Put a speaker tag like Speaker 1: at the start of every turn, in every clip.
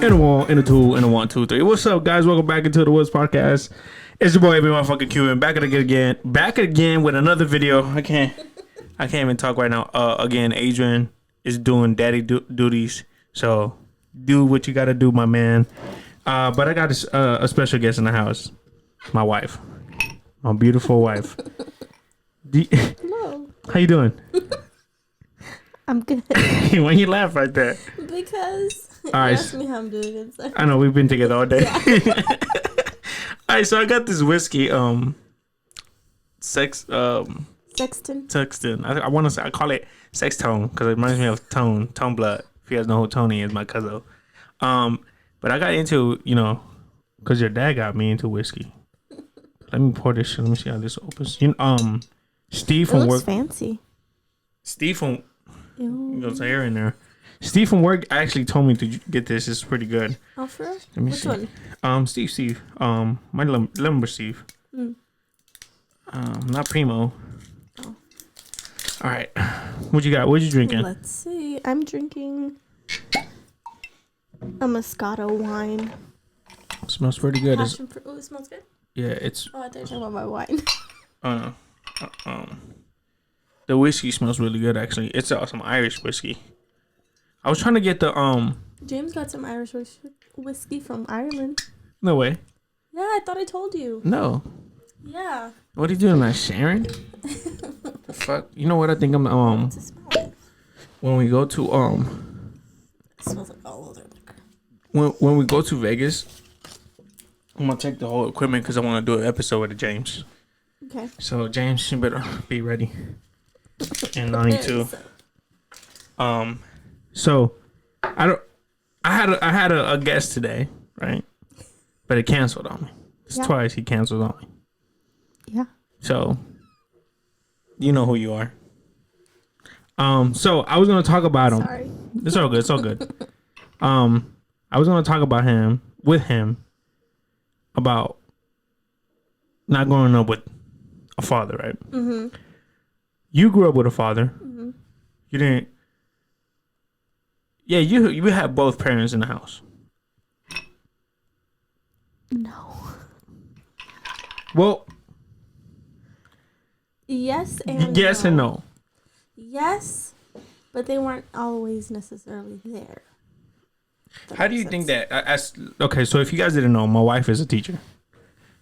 Speaker 1: and a one, and a two, and a 1, 2, 3. What's up, guys? Welcome back into the Woodz podcast. It's your boy, every motherfucking Cuban, back again with another video. I can't even talk right now. Again, Adrian is doing daddy duties, so do what you gotta do, my man. But I got a special guest in the house, my wife, my beautiful wife.
Speaker 2: Hello.
Speaker 1: How you doing?
Speaker 2: I'm good.
Speaker 1: Why you laugh right there?
Speaker 2: Because you
Speaker 1: right.
Speaker 2: asked me how I'm doing. And stuff.
Speaker 1: I know we've been together all day.
Speaker 2: Yeah.
Speaker 1: All right, so I got this whiskey,
Speaker 2: Sexton.
Speaker 1: I want to say, I call it sex tone because it reminds me of Tone Blood. If you guys know who Tony is, my cousin. But I got into, because your dad got me into whiskey. Let me pour this shit. Let me see how this opens. Steve from
Speaker 2: it looks
Speaker 1: work.
Speaker 2: Fancy.
Speaker 1: Steve from.
Speaker 2: Ew.
Speaker 1: Goes air in there. Steve from work actually told me to get this. It's pretty good.
Speaker 2: Oh, for real?
Speaker 1: Let me
Speaker 2: Which
Speaker 1: see.
Speaker 2: one?
Speaker 1: Steve. My lumber Steve. Not Primo.
Speaker 2: Oh.
Speaker 1: All right. What you got? What you drinking?
Speaker 2: Let's see. I'm drinking a Moscato wine.
Speaker 1: Smells pretty good.
Speaker 2: Passion fruit. Oh, it smells good.
Speaker 1: Yeah, it's.
Speaker 2: Oh, I thought you were talking about my wine.
Speaker 1: Oh no. The whiskey smells really good. Actually, it's some Irish whiskey. I was trying to get the
Speaker 2: James got some Irish whiskey from Ireland.
Speaker 1: No way.
Speaker 2: Yeah, I thought I told you.
Speaker 1: No.
Speaker 2: Yeah.
Speaker 1: What are you doing, like sharing? The fuck. You know what? I think I'm
Speaker 2: To smell it.
Speaker 1: when we go to
Speaker 2: It smells like all over.
Speaker 1: when we go to Vegas, I'm gonna take the whole equipment because I want to do an episode with James.
Speaker 2: Okay.
Speaker 1: So James, you better be ready. And 92. So I had a guest today, right? But it canceled on me. It's twice he canceled on me.
Speaker 2: Yeah.
Speaker 1: So you know who you are. So I was gonna talk about him.
Speaker 2: Sorry.
Speaker 1: It's all good. It's all good. I was gonna talk about him about not growing up with a father, right?
Speaker 2: Mm-hmm.
Speaker 1: You grew up with a father.
Speaker 2: Mm-hmm.
Speaker 1: You didn't. Yeah, you had both parents in the house.
Speaker 2: No.
Speaker 1: Well,
Speaker 2: Yes and
Speaker 1: yes
Speaker 2: no.
Speaker 1: and no.
Speaker 2: Yes, but they weren't always necessarily there.
Speaker 1: How do you think that? Okay, so if you guys didn't know, my wife is a teacher.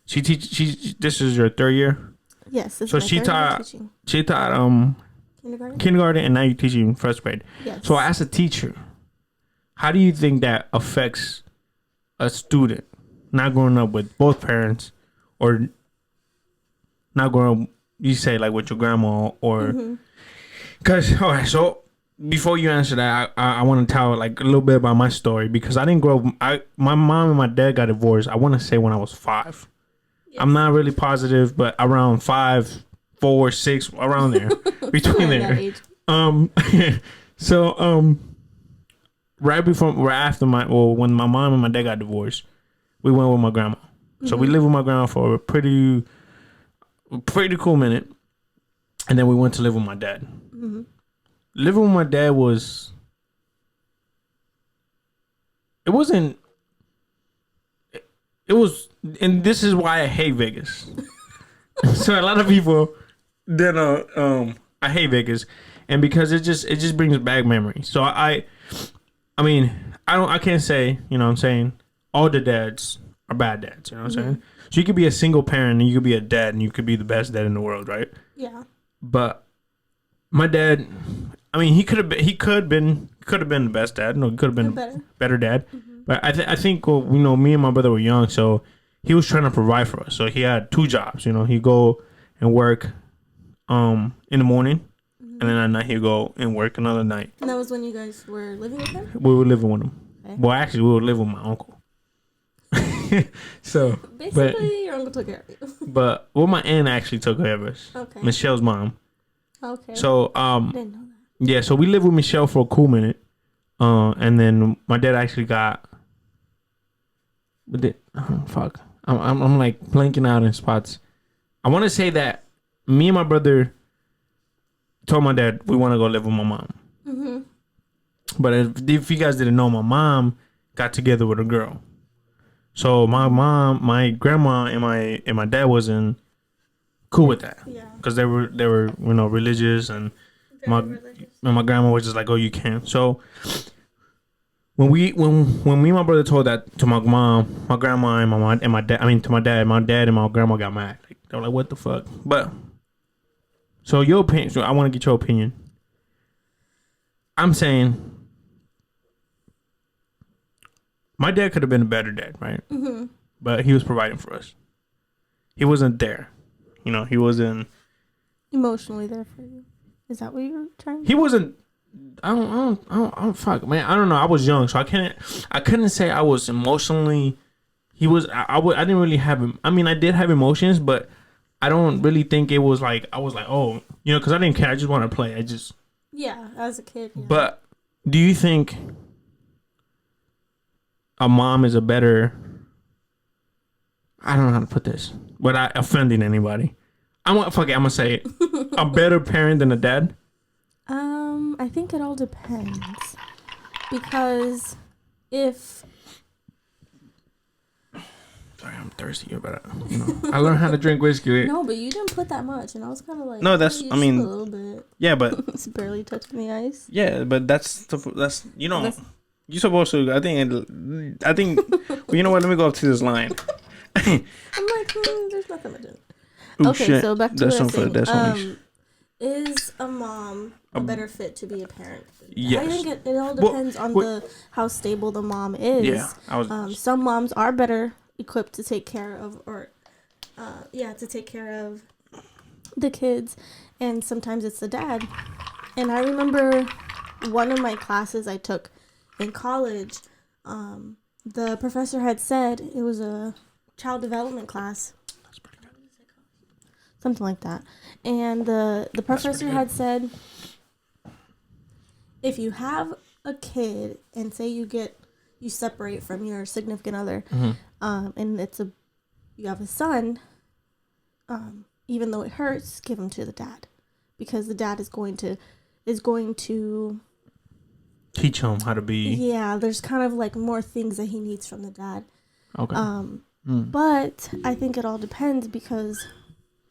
Speaker 1: She this is your third year.
Speaker 2: Yes.
Speaker 1: So she taught kindergarten, and now you're teaching first grade.
Speaker 2: Yes.
Speaker 1: So as a teacher, how do you think that affects a student not growing up with both parents, or not growing up, you say, like with your grandma, or because all right, so before you answer that, I want to tell like a little bit about my story because I didn't grow up. My mom and my dad got divorced. I want to say when I was 5. Yes. I'm not really positive, but around 5, 4, 6, around there, between there. So right after when my mom and my dad got divorced, we went with my grandma. So we lived with my grandma for a pretty cool minute, and then we went to live with my dad. Living with my dad it was, and this is why I hate Vegas. So a lot of people, I hate Vegas, and because it just brings back memories. So I can't say, what I'm saying, all the dads are bad dads, you know what I'm saying? So you could be a single parent and you could be a dad and you could be the best dad in the world, right?
Speaker 2: Yeah.
Speaker 1: But my dad, he could have been the best dad. No, he could have been a better dad. But I think me and my brother were young, so he was trying to provide for us. So he had 2 jobs. He'd go and work in the morning, and then at night he'd go and work another night.
Speaker 2: And that was when you guys were living with him?
Speaker 1: We were living with him.
Speaker 2: Okay.
Speaker 1: Well, actually, we were living with my uncle. So
Speaker 2: basically, your uncle took care of you.
Speaker 1: But my aunt actually took care of us. Okay. Michelle's mom. Okay. So
Speaker 2: didn't know that.
Speaker 1: Yeah, so we lived with Michelle for a cool minute, and then my dad actually got. Fuck, I'm like blanking out in spots. I want to say that me and my brother told my dad we want to go live with my mom. But if you guys didn't know, my mom got together with a girl. So my mom, my grandma, and my dad wasn't cool with that.
Speaker 2: Yeah.
Speaker 1: Because they were religious, and my grandma was just like, oh, you can't. So when me and my brother told that to my mom, my grandma, and my dad, to my dad and my grandma got mad. Like, they were like, what the fuck? But so your opinion. So I want to get your opinion. I'm saying my dad could have been a better dad, right? Mm-hmm. But he was providing for us. He wasn't there. He wasn't
Speaker 2: emotionally there for you. Is that what you were trying to
Speaker 1: He wasn't. I don't. Fuck, man. I don't know. I was young, so I couldn't say I was emotionally. He was. I didn't really have him. I mean, I did have emotions, but I don't really think it was like I was like, oh, because I didn't care. I just want to play.
Speaker 2: Yeah, as a kid. Yeah.
Speaker 1: But do you think a mom is a better? I don't know how to put this without offending anybody. I'm gonna say it. A better parent than a dad?
Speaker 2: I think it all depends. Because if
Speaker 1: sorry, I'm thirsty, but I learned how to drink whiskey.
Speaker 2: No, but you didn't put that much, and I was kind of like,
Speaker 1: no, that's
Speaker 2: a little bit.
Speaker 1: Yeah, but
Speaker 2: it's barely touching the ice.
Speaker 1: Yeah, but that's you're supposed to. I think. Well, you know what? Let me go up to this line.
Speaker 2: I'm like, there's nothing to do.
Speaker 1: Ooh,
Speaker 2: okay,
Speaker 1: shit.
Speaker 2: so back to
Speaker 1: that's
Speaker 2: what I was saying.
Speaker 1: something.
Speaker 2: Is a mom a better fit to be a parent?
Speaker 1: Yes.
Speaker 2: I think it all depends on how stable the mom is.
Speaker 1: Yeah.
Speaker 2: Some moms are better equipped to take care of to take care of the kids, and sometimes it's the dad. And I remember one of my classes I took in college, the professor had said it was a child development class. That's pretty good. Something like that. And the professor had said, if you have a kid and say you separate from your significant other, and you have a son, even though it hurts, give him to the dad, because the dad is going to
Speaker 1: teach him how to be.
Speaker 2: Yeah, there's kind of like more things that he needs from the dad.
Speaker 1: Okay.
Speaker 2: But I think it all depends, because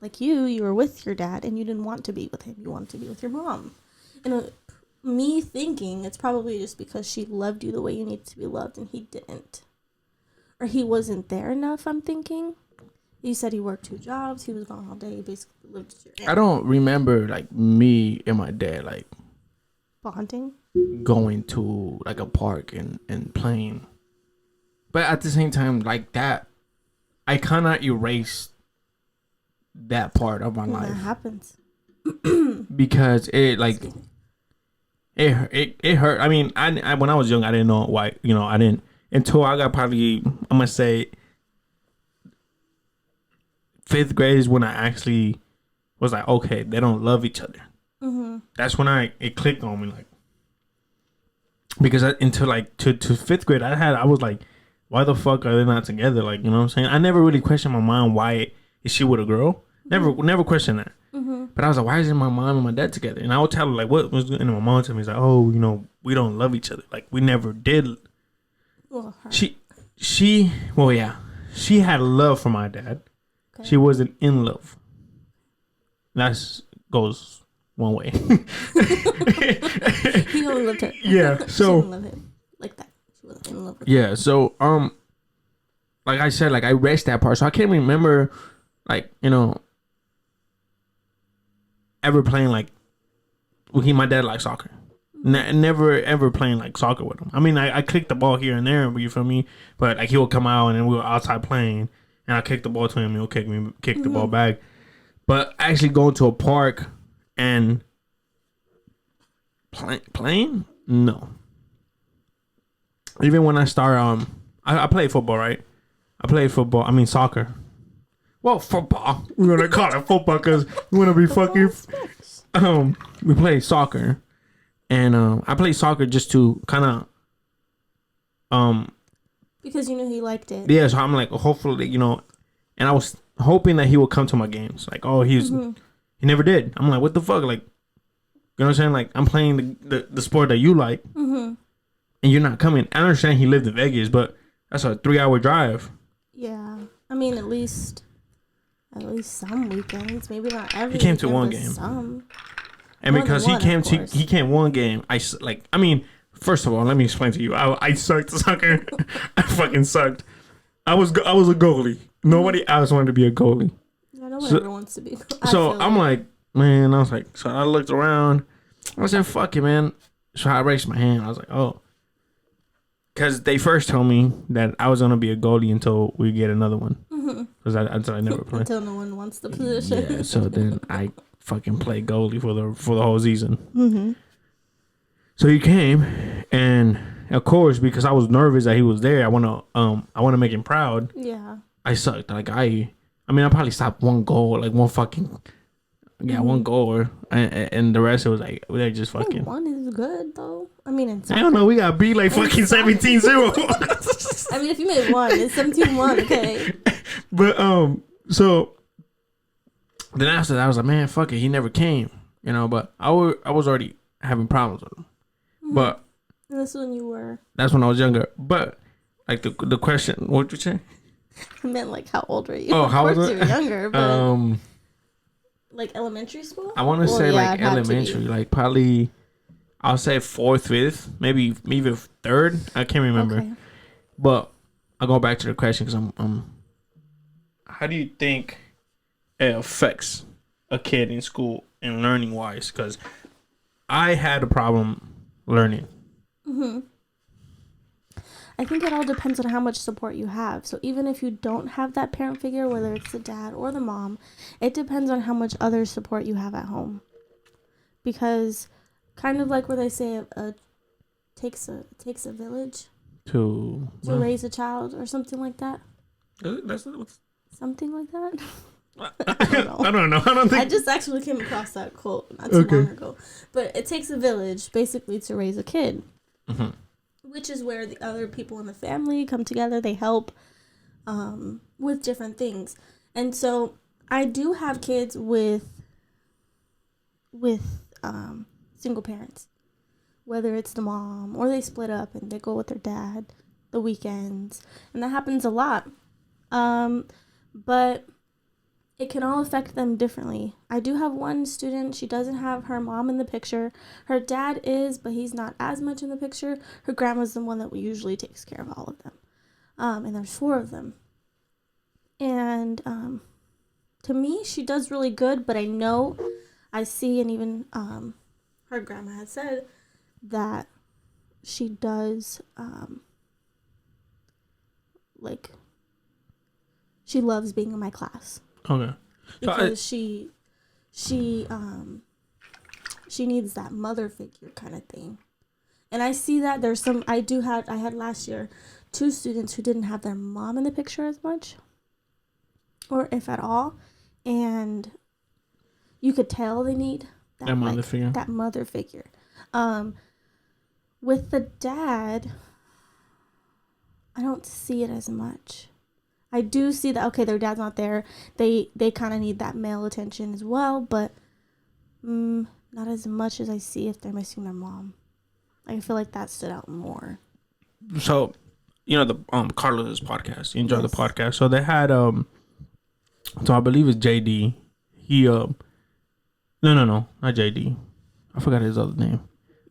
Speaker 2: like you were with your dad and you didn't want to be with him. You wanted to be with your mom. And me thinking it's probably just because she loved you the way you needed to be loved and he didn't. Or he wasn't there enough, I'm thinking. You said he worked 2 jobs. He was gone all day. He basically lived at your aunt.
Speaker 1: I don't remember like me and my dad like
Speaker 2: bonding,
Speaker 1: going to like a park and playing. But at the same time, like that, I kind of erased that part of my life.
Speaker 2: That happens.
Speaker 1: Because it hurt. I mean, I when I was young, I didn't know why. I didn't until I got probably, I'm gonna say, 5th grade is when I actually was like, okay, they don't love each other. Mm-hmm. That's when it clicked on me, like, because until like to 5th grade, I was like, why the fuck are they not together? Like, you know what I'm saying? I never really questioned my mom why is she with a girl. Never questioned that. Mm-hmm. But I was like, why isn't my mom and my dad together? And I would tell her like what was, and my mom would tell me, he's like, oh, we don't love each other. Like we never did.
Speaker 2: Well,
Speaker 1: she had love for my dad. Okay. She wasn't in love. That goes one way.
Speaker 2: He only loved her.
Speaker 1: Yeah. So
Speaker 2: she didn't love him like that. She wasn't in love with him.
Speaker 1: Yeah. So like I said, like I erased that part, so I can't remember, like, ever playing like my dad liked soccer. Never ever playing like soccer with him. I mean, I kicked the ball here and there, you feel me? But like he would come out and then we were outside playing, and I kicked the ball to him, and he'll kick the ball back. But actually going to a park and playing, no. Even when I started, I played football, right? I played football. I mean soccer. Well, football. We're gonna call it football because we wanna be fucking. We played soccer, and I played soccer just to kind of,
Speaker 2: because you knew he liked it.
Speaker 1: Yeah, so I'm like, hopefully, and I was hoping that he would come to my games. Like, oh, he never did. I'm like, what the fuck, like, you know what I'm saying? Like, I'm playing the sport that you like, and you're not coming. I understand he lived in Vegas, but that's a 3-hour drive.
Speaker 2: Yeah, I mean at least some weekends. Maybe not every.
Speaker 1: He came to
Speaker 2: weekend,
Speaker 1: one
Speaker 2: but
Speaker 1: game.
Speaker 2: Some.
Speaker 1: And
Speaker 2: More
Speaker 1: because
Speaker 2: than one,
Speaker 1: he came one game, I mean, first of all, let me explain to you. I sucked soccer. I fucking sucked. I was a goalie. Nobody else wanted to be a goalie.
Speaker 2: Yeah, nobody ever wants to be.
Speaker 1: So I'm like, man, I was like, so I looked around. I said, fuck it, man. So I raised my hand. I was like, oh. Because they first told me that I was going to be a goalie until we get another one. Because until I never played.
Speaker 2: Until no one wants the position.
Speaker 1: Yeah, so then I fucking played goalie for the whole season.
Speaker 2: Mm-hmm.
Speaker 1: So he came, and of course, because I was nervous that he was there, I want to make him proud.
Speaker 2: Yeah.
Speaker 1: I sucked. Like I probably stopped one goal, like one fucking, one goal, and the rest it was like they're just fucking.
Speaker 2: I think one is good though. I mean, in
Speaker 1: I don't know. We got beat like fucking 17-0.
Speaker 2: I mean, if you made one, it's 17-1, okay.
Speaker 1: But so then after that, I was like, man, fuck it. He never came, But I was already having problems with him.
Speaker 2: Mm-hmm.
Speaker 1: But
Speaker 2: and that's when you were.
Speaker 1: That's when I was younger. But like the question, what did you say?
Speaker 2: I meant like how old were you?
Speaker 1: Oh, how old?
Speaker 2: You were younger, but like elementary school.
Speaker 1: I want to say like elementary, like probably. I'll say 4th, 5th, maybe 3rd. I can't remember. Okay. But I'll go back to the question because I'm. How do you think it affects a kid in school and learning wise? Because I had a problem learning.
Speaker 2: Mm-hmm. I think it all depends on how much support you have. So even if you don't have that parent figure, whether it's the dad or the mom, it depends on how much other support you have at home. Because kind of like where they say takes a village to raise a child or something like that. Something like that. I don't know. I just actually came across that quote not too long ago. But it takes a village basically to raise a kid. Mm-hmm. Which is where the other people in the family come together. They help with different things. And so I do have kids with single parents, whether it's the mom or they split up and they go with their dad the weekends, and that happens a lot. But it can all affect them differently. I do have one student, she doesn't have her mom in the picture. Her dad is, but he's not as much in the picture. Her grandma's the one that usually takes care of all of them. And there's 4 of them. And to me, she does really good, but I see, and even her grandma has said that she does, she loves being in my class.
Speaker 1: Okay.
Speaker 2: Because she needs that mother figure kind of thing. And I see that I had last year 2 students who didn't have their mom in the picture as much, or if at all. And you could tell they need that mother figure. That mother figure. With the dad, I don't see it as much. I do see that, okay, their dad's not there. They kind of need that male attention as well, but not as much as I see if they're missing their mom. I feel like that stood out more.
Speaker 1: So, the Carlos' podcast. You enjoy the podcast. So they had so I believe it's JD. He no, not JD. I forgot his other name.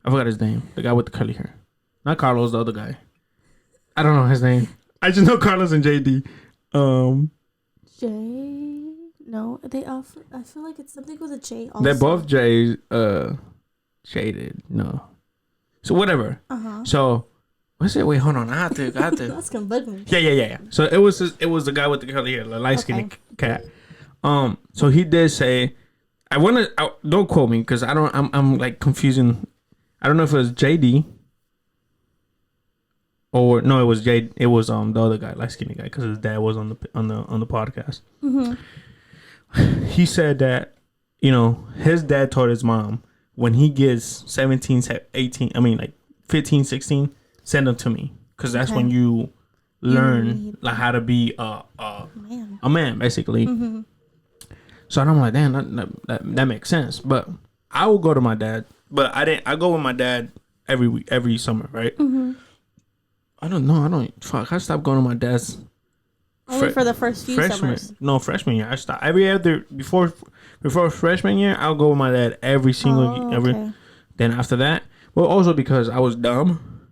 Speaker 1: The guy with the curly hair. Not Carlos, the other guy. I don't know his name. I just know Carlos and JD.
Speaker 2: No, they I feel like it's something with a J also.
Speaker 1: They're both J's, shaded. No. So whatever. So what's it? Wait, hold on. I have to.
Speaker 2: That's gonna bug me.
Speaker 1: Yeah. So it was the guy with the curly hair, the light skinned cat. So he did say, don't quote me because I'm like confusing. I don't know if it was JD. Or no, it was Jay. It was the other guy, light skinned guy, because his dad was on the podcast. Mm-hmm. He said that his dad told his mom when he gets 17, 18, 15, 16, send him to me because that's when you learn like how to be a man basically. Mm-hmm. So I'm like, damn, that makes sense. But I will go to my dad, but I didn't. I go with my dad every week, every summer, right?
Speaker 2: Mm-hmm.
Speaker 1: I don't know. I don't. Fuck. I stopped going to my dad's.
Speaker 2: Only for the first few summers.
Speaker 1: No, freshman year. I stopped every other before freshman year. I'll go with my dad every single
Speaker 2: okay.
Speaker 1: Then after that, well, also because I was dumb,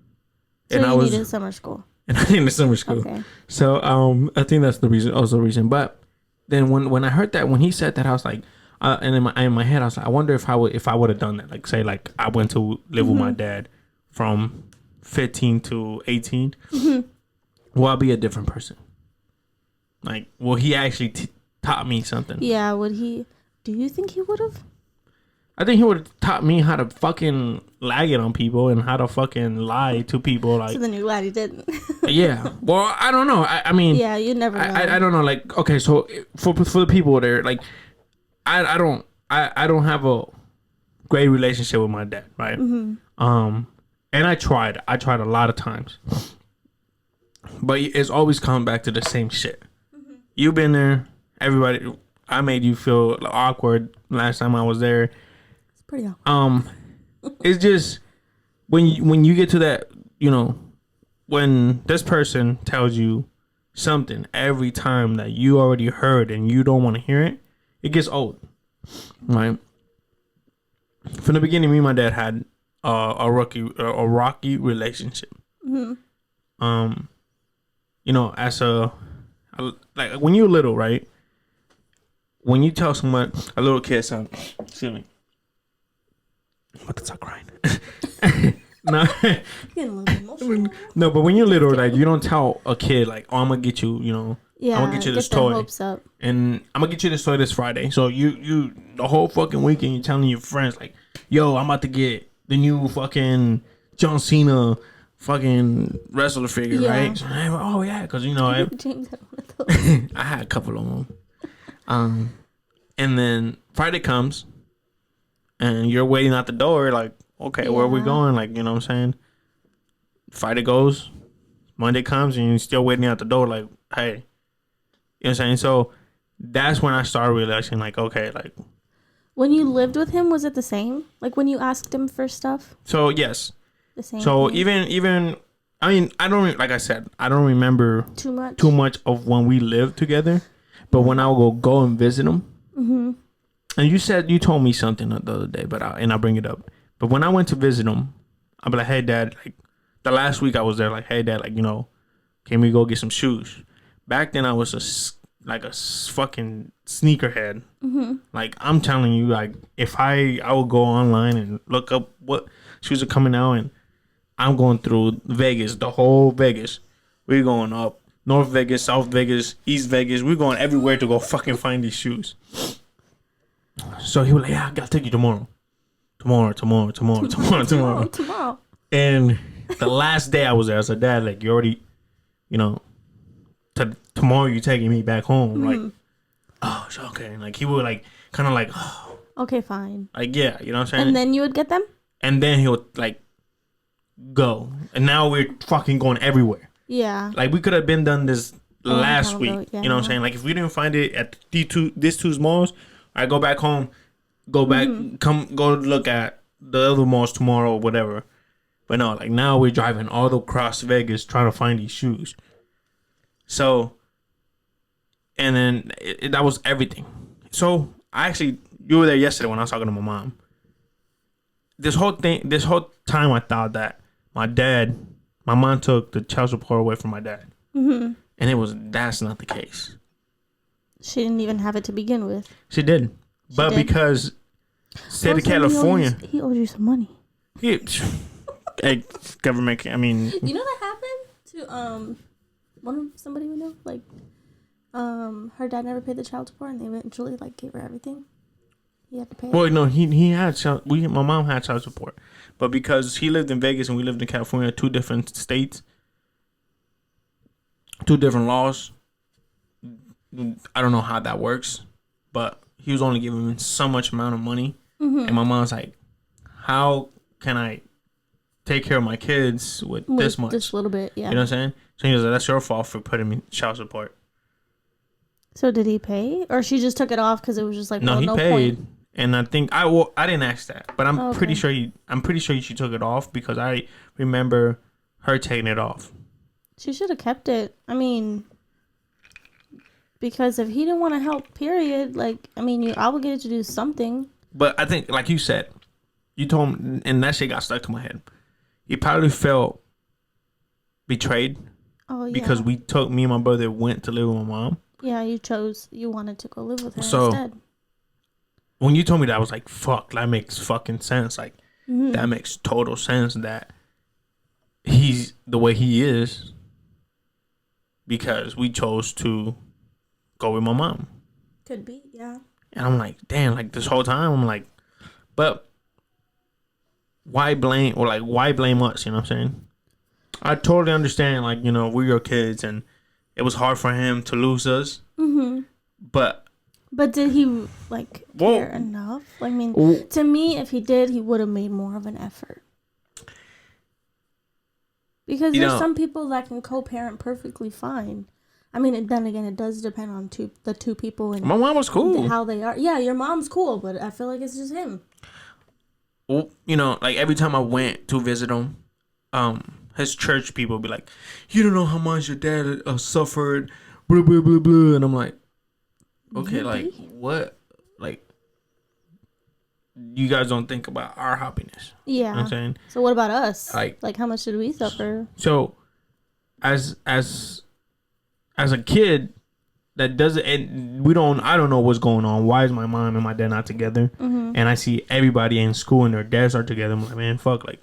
Speaker 2: So and I needed summer school.
Speaker 1: And I needed summer school.
Speaker 2: Okay.
Speaker 1: So I think that's the reason. Also the reason. But then when I heard that, when he said that, I was like, and in my head I was like, I wonder if I would have done that. Like say like I went to live with my dad from 15 to 18. Will I be a different person? Like, will he actually taught me something?
Speaker 2: Yeah, would he? Do you think he would have?
Speaker 1: I think he would have taught me how to fucking lag it on people and how to fucking lie to people. Like,
Speaker 2: so then you're glad he didn't.
Speaker 1: Yeah. Well, I don't know. I mean.
Speaker 2: Yeah, you never know.
Speaker 1: I don't know. Like, okay, so for the people there, like, I don't have a great relationship with my dad, right? And I tried a lot of times, but it's always come back to the same shit. You've been there. Everybody, I made you feel awkward last time I was there.
Speaker 2: It's pretty awkward.
Speaker 1: It's just when you get to that, you know, when this person tells you something every time that you already heard and you don't want to hear it, it gets old, right? From the beginning, me and my dad had a rocky relationship. You know, as like when you're little, right? When you tell someone, a little kid, something, excuse me, I'm about to start crying. No, no, but when you're little, like you don't tell a kid like, "Oh, I'm gonna get you," you know,
Speaker 2: yeah,
Speaker 1: I'm gonna get you this toy, and I'm gonna get you this toy this Friday. So you the whole fucking weekend, you're telling your friends like, "Yo, I'm about to get the new fucking John Cena fucking wrestler figure," right? So, oh yeah, because you know, I had a couple of them. And then Friday comes, and you're waiting at the door, like, okay, where are we going? Like, you know what I'm saying? Friday goes, Monday comes, and you're still waiting at the door, like, hey, you know what I'm saying? So that's when I started realizing, like, okay, like.
Speaker 2: When you lived with him, was it the same? Like when you asked him for stuff?
Speaker 1: So yes.
Speaker 2: The same.
Speaker 1: So
Speaker 2: thing?
Speaker 1: even I mean, I don't, like I said, I don't remember too much of when we lived together, but when I would go and visit him, and you told me something the other day, but I'll bring it up. But when I went to visit him, I'd be like, hey dad, like the last week I was there, like, hey dad, like, you know, can we go get some shoes? Back then I was a fucking sneakerhead. Like I'm telling you, like if I would go online and look up what shoes are coming out, and I'm going through Vegas, the whole Vegas. We're going up North Vegas, South Vegas, East Vegas. We're going everywhere to go fucking find these shoes. So he was like, yeah, I gotta take you tomorrow. Tomorrow. And the last day I was there, I said, Dad, like you already, you know, tomorrow you're taking me back home. Like, oh, so okay. Like he would like kind of like, oh,
Speaker 2: okay, fine.
Speaker 1: Like, yeah, you know what I'm saying?
Speaker 2: And then you would get them?
Speaker 1: And then he would like go. And now we're fucking going everywhere.
Speaker 2: Yeah.
Speaker 1: Like we could have been done this last week. Yeah. You know what I'm saying? Like if we didn't find it at these two malls, I go back home, go look at the other malls tomorrow or whatever. But no, like now we're driving all across Vegas trying to find these shoes. So, and then that was everything. So you were there yesterday when I was talking to my mom. This whole time I thought that my mom took the child support away from my dad. And that's not the case.
Speaker 2: She didn't even have it to begin with.
Speaker 1: She did. But because state of California.
Speaker 2: He owed you some money.
Speaker 1: Hey, government, I mean.
Speaker 2: You know that happened to somebody we know? Like, her dad never paid the child support and they eventually like gave her everything. He had to pay.
Speaker 1: Well, no, he had my mom had child support. But because he lived in Vegas and we lived in California, two different states, two different laws. I don't know how that works, but he was only giving me so much amount of money. And my mom's like, how can I take care of my kids with this much?
Speaker 2: Just a little bit, yeah.
Speaker 1: You know what I'm saying? So he was like, that's your fault for putting me child support.
Speaker 2: So did he pay? Or she just took it off because it was just like,
Speaker 1: no, he paid.
Speaker 2: Point.
Speaker 1: And I think I didn't ask that, but I'm pretty sure she took it off because I remember her taking it off.
Speaker 2: She should have kept it. I mean, because if he didn't want to help, period, like, I mean, you're obligated to do something.
Speaker 1: But I think, like you said, you told him, and that shit got stuck to my head. He probably felt betrayed.
Speaker 2: Oh, yeah.
Speaker 1: Because me and my brother went to live with my mom.
Speaker 2: Yeah, you wanted to go live with her instead.
Speaker 1: When you told me that, I was like, fuck, that makes fucking sense. Like, that makes total sense that he's the way he is because we chose to go with my mom.
Speaker 2: Could be, yeah.
Speaker 1: And I'm like, damn, like this whole time, I'm like, but why blame us? You know what I'm saying? I totally understand, like, you know, we're your kids and it was hard for him to lose us. Mm-hmm. But
Speaker 2: did he, like, care enough? I mean, to me, if he did, he would have made more of an effort. Because there's some people that can co-parent perfectly fine. I mean, then again, it does depend on the two people and
Speaker 1: my mom was cool.
Speaker 2: How they are. Yeah, your mom's cool, but I feel like it's just him.
Speaker 1: Well, you know, like every time I went to visit him, his church people would be like, "You don't know how much your dad suffered, blah blah blah blah," and I'm like, "Okay, like what? Like you guys don't think about our happiness?"
Speaker 2: Yeah,
Speaker 1: you know what I'm saying.
Speaker 2: So what about us? Like how much did we suffer?
Speaker 1: So, as a kid, that doesn't, and I don't know what's going on. Why is my mom and my dad not together? Mm-hmm. And I see everybody in school and their dads are together. I'm like, man, fuck, like.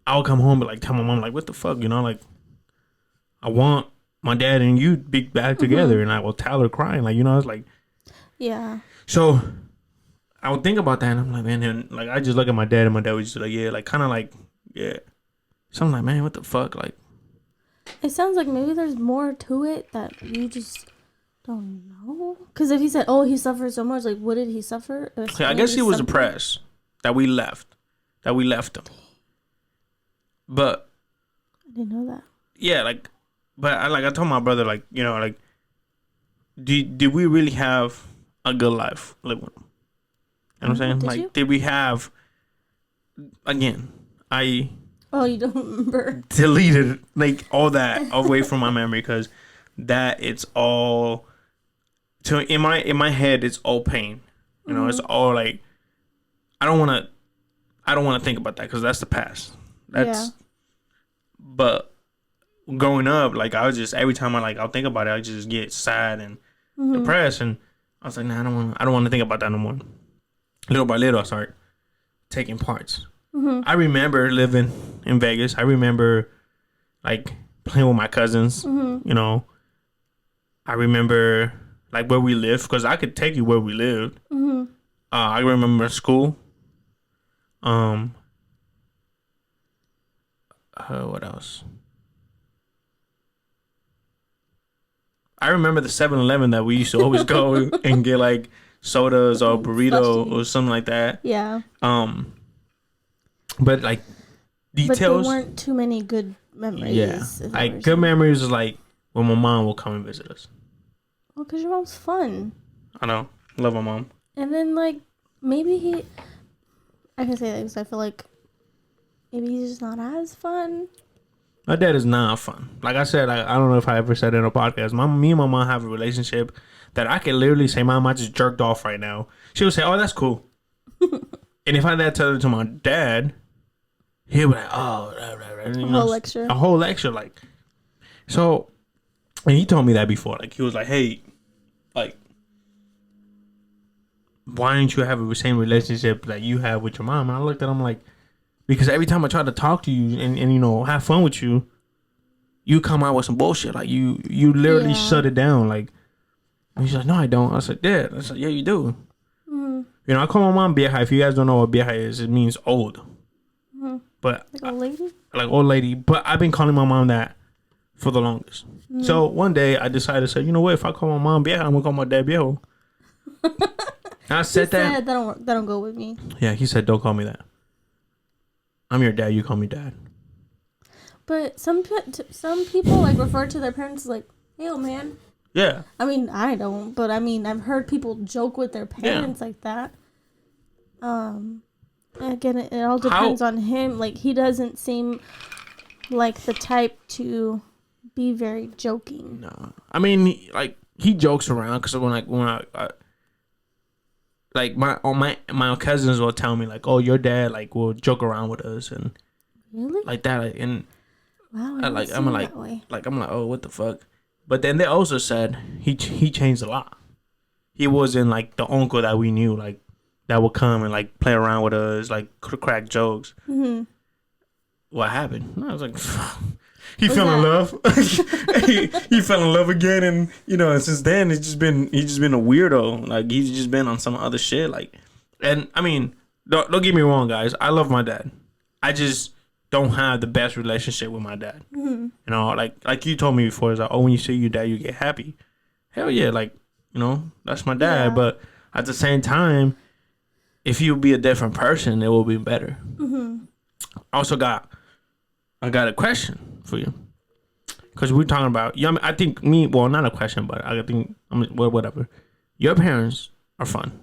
Speaker 1: I'll come home and like tell my mom like, what the fuck, you know, like I want my dad and you to be back together, and I will tell her crying, like, you know, it's like,
Speaker 2: yeah.
Speaker 1: So I would think about that, and I'm like, man, and like I just look at my dad, and my dad was just like, yeah, like kind of like, yeah. So I'm like, man, what the fuck, like.
Speaker 2: It sounds like maybe there's more to it that you just don't know. Because if he said, oh, he suffered so much, like, what did he suffer?
Speaker 1: Okay, I guess he was depressed that we left him. But
Speaker 2: I didn't know that.
Speaker 1: Yeah, like, but I told my brother, like, you know, like, did we really have a good life living with him? You know what I'm saying? Like, you? Did we have? Again,
Speaker 2: Oh, you don't remember?
Speaker 1: Deleted like all that away from my memory because that it's all. So in my head, it's all pain. You know, it's all like, I don't want to think about that because that's the past. But growing up, like I was just every time I'll think about it, I just get sad and depressed, and I was like, nah, I don't want to think about that no more. Little by little, I start taking parts. I remember living in Vegas. I remember like playing with my cousins. You know, I remember like where we lived because I could take you where we lived. I remember school. What else? I remember the 7-Eleven that we used to always go and get like sodas or burrito or something like that.
Speaker 2: Yeah.
Speaker 1: But like details. But there
Speaker 2: weren't too many good memories.
Speaker 1: Yeah. Like good memories is like when my mom will come and visit us.
Speaker 2: Oh, because your mom's fun.
Speaker 1: I know. Love my mom.
Speaker 2: And then like maybe I can say that because I feel like maybe he's just not as fun.
Speaker 1: My dad is not fun. Like I said, I don't know if I ever said it in a podcast. Me and my mom have a relationship that I can literally say, Mom, I just jerked off right now. She would say, oh, that's cool. And if I had to tell it to my dad, he would be like, oh, a whole lecture. Like, so, and he told me that before. Like, he was like, hey, like, why don't you have the same relationship that you have with your mom? And I looked at him like, because every time I try to talk to you and you know, have fun with you, you come out with some bullshit. Like, you literally shut it down. Like, and she's like, no, I don't. I said, Dad. I said, yeah, you do. You know, I call my mom vieja. If you guys don't know what vieja is, it means old. But
Speaker 2: like old lady?
Speaker 1: Like old lady. But I've been calling my mom that for the longest. So one day I decided to say, you know what? If I call my mom vieja, I'm going to call my dad viejo. I said that.
Speaker 2: That don't go with me.
Speaker 1: Yeah, he said, don't call me that. I'm your dad. You call me dad.
Speaker 2: But some people like refer to their parents as like, hey, old man.
Speaker 1: Yeah.
Speaker 2: I mean, I don't, but I mean, I've heard people joke with their parents like that. Again, it all depends on him. Like, he doesn't seem like the type to be very joking.
Speaker 1: No, I mean, he jokes around because when I like my cousins will tell me like, oh, your dad like will joke around with us and
Speaker 2: really
Speaker 1: like that, and
Speaker 2: wow,
Speaker 1: I'm like, oh, what the fuck? But then they also said he changed a lot. He wasn't like the uncle that we knew, like that would come and like play around with us, like crack jokes.
Speaker 2: Mm-hmm.
Speaker 1: What happened? And I was like, he fell in love. he fell in love again, and since then he's just been a weirdo. Like he's just been on some other shit. Like, and I mean, don't get me wrong, guys. I love my dad. I just don't have the best relationship with my dad.
Speaker 2: Mm-hmm.
Speaker 1: Like you told me before, it's like, oh, when you see your dad, you get happy. Hell yeah, like that's my dad.
Speaker 2: Yeah.
Speaker 1: But at the same time, if you be a different person, it will be better.
Speaker 2: Mm-hmm.
Speaker 1: I got a question for you, because we're talking about. I think not a question, but I think whatever. Your parents are fun.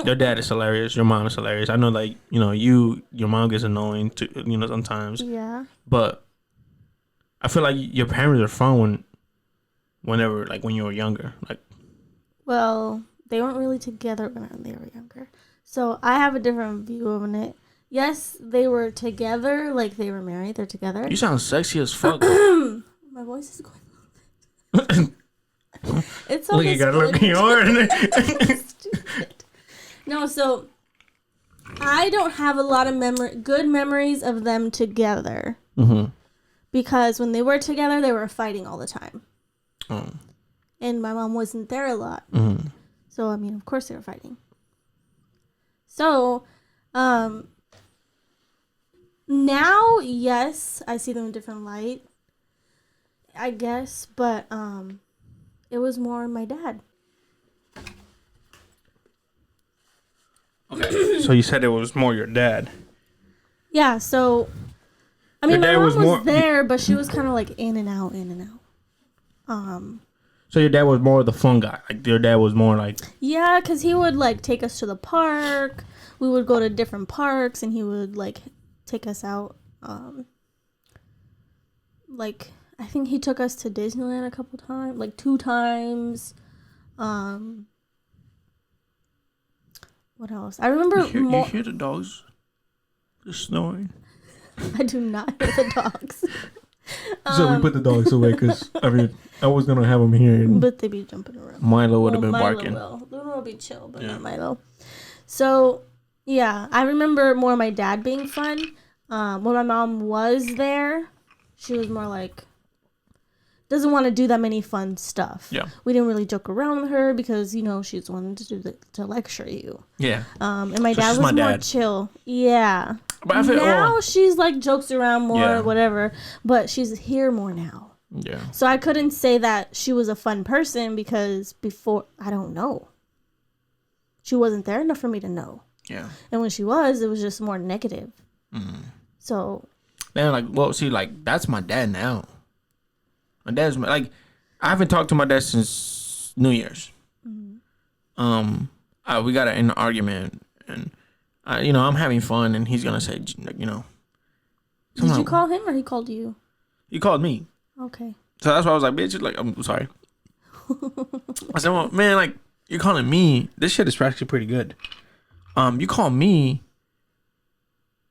Speaker 1: Your dad is hilarious. Your mom is hilarious. I know, like your mom gets annoying too, sometimes.
Speaker 2: Yeah.
Speaker 1: But I feel like your parents are fun whenever, like when you were younger, like.
Speaker 2: Well, they weren't really together when they were younger, so I have a different view of it. Yes, they were together, like they were married. They're together.
Speaker 1: You sound sexy as fuck.
Speaker 2: My voice is going a little bit. It's
Speaker 1: look, you gotta look in your
Speaker 2: stupid. No, so I don't have a lot of good memories of them together.
Speaker 1: Mm-hmm.
Speaker 2: Because when they were together, they were fighting all the time.
Speaker 1: Oh.
Speaker 2: And my mom wasn't there a lot.
Speaker 1: Mm-hmm.
Speaker 2: So, I mean, of course they were fighting. So, now, yes, I see them in a different light, I guess, but it was more my dad.
Speaker 1: Okay. So you said it was more your dad.
Speaker 2: Yeah, so I mean, my mom was there, but she was kind of like in and out.
Speaker 1: So your dad was more the fun guy. Like your dad was more like.
Speaker 2: Yeah, because he would like take us to the park. We would go to different parks, and he would like take us out. Like I think he took us to Disneyland a couple times, like 2 times. What else? I remember
Speaker 1: you hear the dogs just snoring.
Speaker 2: I do not hear the dogs.
Speaker 1: So we put the dogs away because I was gonna have them here,
Speaker 2: but they be jumping around.
Speaker 1: Milo would have been barking.
Speaker 2: Luna will be chill, but not Milo. So yeah, I remember more my dad being fun. When my mom was there, she was more like doesn't want to do that many fun stuff. Yeah, we didn't really joke around with her because she's wanted to lecture you. Yeah. And my dad was more chill. Yeah. But I feel now she's like jokes around more, whatever. But she's here more now. Yeah. So I couldn't say that she was a fun person because before I don't know. She wasn't there enough for me to know. Yeah. And when she was, it was just more negative. Mm-hmm. So.
Speaker 1: Then that's my dad now. My dad's like, I haven't talked to my dad since New Year's. Mm-hmm. We got in an argument, and I'm having fun, and he's gonna say,
Speaker 2: Did you call him or he called you?
Speaker 1: He called me.
Speaker 2: Okay.
Speaker 1: So that's why I was like, bitch, like I'm sorry. I said, well, man, like you're calling me. This shit is actually pretty good. You call me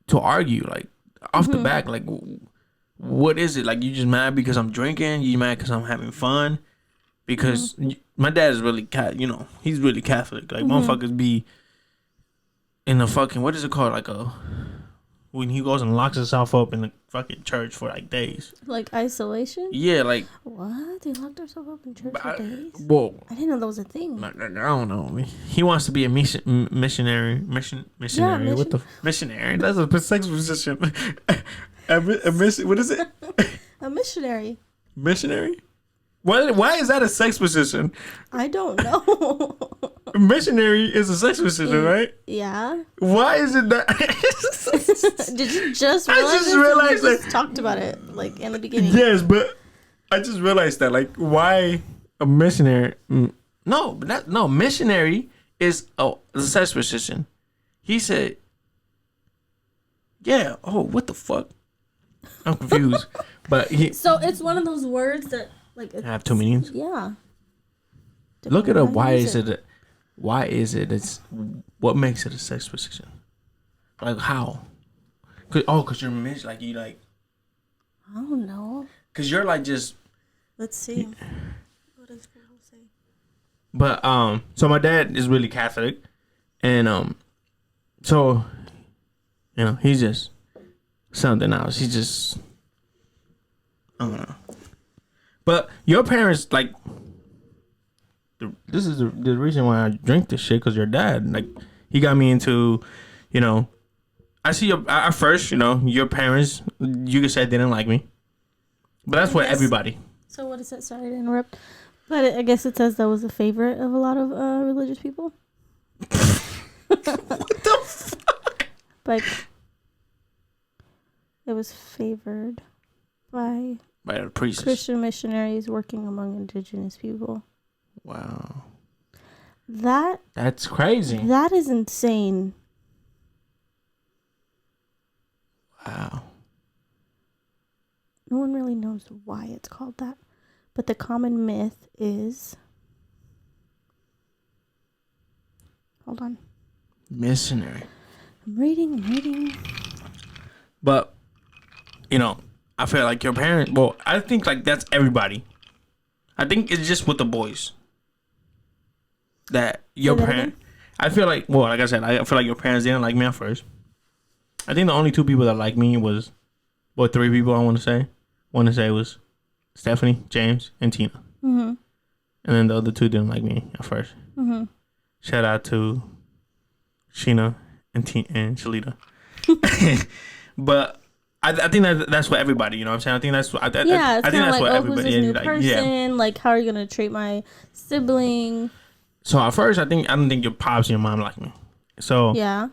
Speaker 1: to argue, like off the back, like. What is it? Like, you just mad because I'm drinking? You mad because I'm having fun? Because my dad is really, he's really Catholic. Like, motherfuckers be in a fucking, what is it called? Like when he goes and locks himself up in the fucking church for like days.
Speaker 2: Like isolation?
Speaker 1: Yeah, like.
Speaker 2: What? They locked themselves up in church for days?
Speaker 1: Whoa.
Speaker 2: I didn't know that was a thing.
Speaker 1: I don't know. He wants to be a missionary. Missionary. Yeah, what the missionary? That's a sex position. What is it?
Speaker 2: A missionary.
Speaker 1: Missionary? Why is that a sex position?
Speaker 2: I don't know.
Speaker 1: Missionary is a sex position, right?
Speaker 2: Yeah.
Speaker 1: Why is it that?
Speaker 2: Did you just realize? I just realized that. Just talked about it like in the beginning.
Speaker 1: Yes, but I just realized that why a missionary? No, missionary is the sex position. He said, yeah. Oh, what the fuck? I'm confused. But
Speaker 2: so it's one of those words that like
Speaker 1: have two meanings.
Speaker 2: Yeah.
Speaker 1: Look it up. Why is it? Why is it? It's what makes it a sex position? Like how? Cause you're like you like.
Speaker 2: I don't know.
Speaker 1: Cause you're like just.
Speaker 2: Let's see. What does people say?
Speaker 1: But so my dad is really Catholic, and so, you know, he's just something else. He's just, I don't know. But your parents, like, this is the reason why I drink this shit, because your dad, like, he got me into, you know, I see at first, you know, your parents, you could say didn't like me. But that's what everybody.
Speaker 2: So what is that? Sorry to interrupt. But I guess it says that was a favorite of a lot of religious people.
Speaker 1: What the fuck?
Speaker 2: Like, it was favored by
Speaker 1: the priests.
Speaker 2: Christian missionaries working among indigenous people.
Speaker 1: Wow.
Speaker 2: That's
Speaker 1: crazy.
Speaker 2: That is insane.
Speaker 1: Wow.
Speaker 2: No one really knows why it's called that. But the common myth is... Hold on.
Speaker 1: Missionary.
Speaker 2: I'm reading.
Speaker 1: But, you know, I feel like your parents... Well, I think, like, that's everybody. I think it's just with the boys. That your parents... I feel like... Well, like I said, I feel like your parents didn't like me at first. I think the only two people that liked me was... Well, three people I want to say. One to say was Stephanie, James, and Tina. Mm-hmm. And then the other two didn't like me at first. Mm-hmm. Shout out to Sheena and Shalita. But I think that's for everybody. You know what I'm saying? I think that's I think that's what everybody.
Speaker 2: Who's this new person? Like, how are you gonna treat my sibling?
Speaker 1: So at first, I don't think your pops and your mom like me. So
Speaker 2: yeah,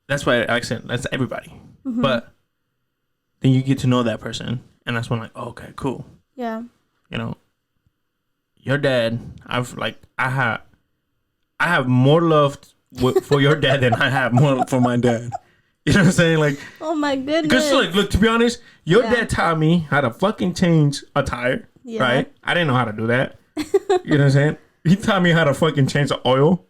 Speaker 1: that's why I said that's everybody. Mm-hmm. But then you get to know that person, and that's when like, oh, okay, cool.
Speaker 2: Yeah.
Speaker 1: You know, your dad. I have more love for your dad than I have more for my dad. You know what I'm saying? Like,
Speaker 2: oh my goodness.
Speaker 1: Because like, look, to be honest, your dad taught me how to fucking change a tire. Yeah. Right? I didn't know how to do that. You know what I'm saying? He taught me how to fucking change the oil.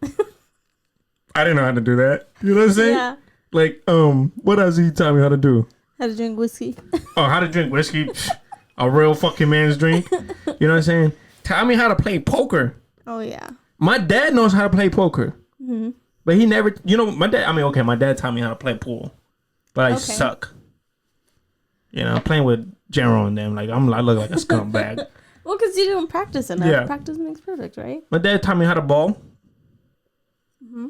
Speaker 1: I didn't know how to do that. You know what I'm saying?
Speaker 2: Yeah.
Speaker 1: Like, what else he taught me how to do?
Speaker 2: How to drink whiskey.
Speaker 1: How to drink whiskey. A real fucking man's drink. You know what I'm saying? Taught me how to play poker.
Speaker 2: Oh, yeah.
Speaker 1: My dad knows how to play poker. Mm-hmm. But he never, you know, my dad taught me how to play pool. But I suck. You know, playing with General and them, like, I look like a scumbag.
Speaker 2: Well, because you don't practice enough. Yeah. Practice makes perfect, right?
Speaker 1: My dad taught me how to ball. Mm-hmm.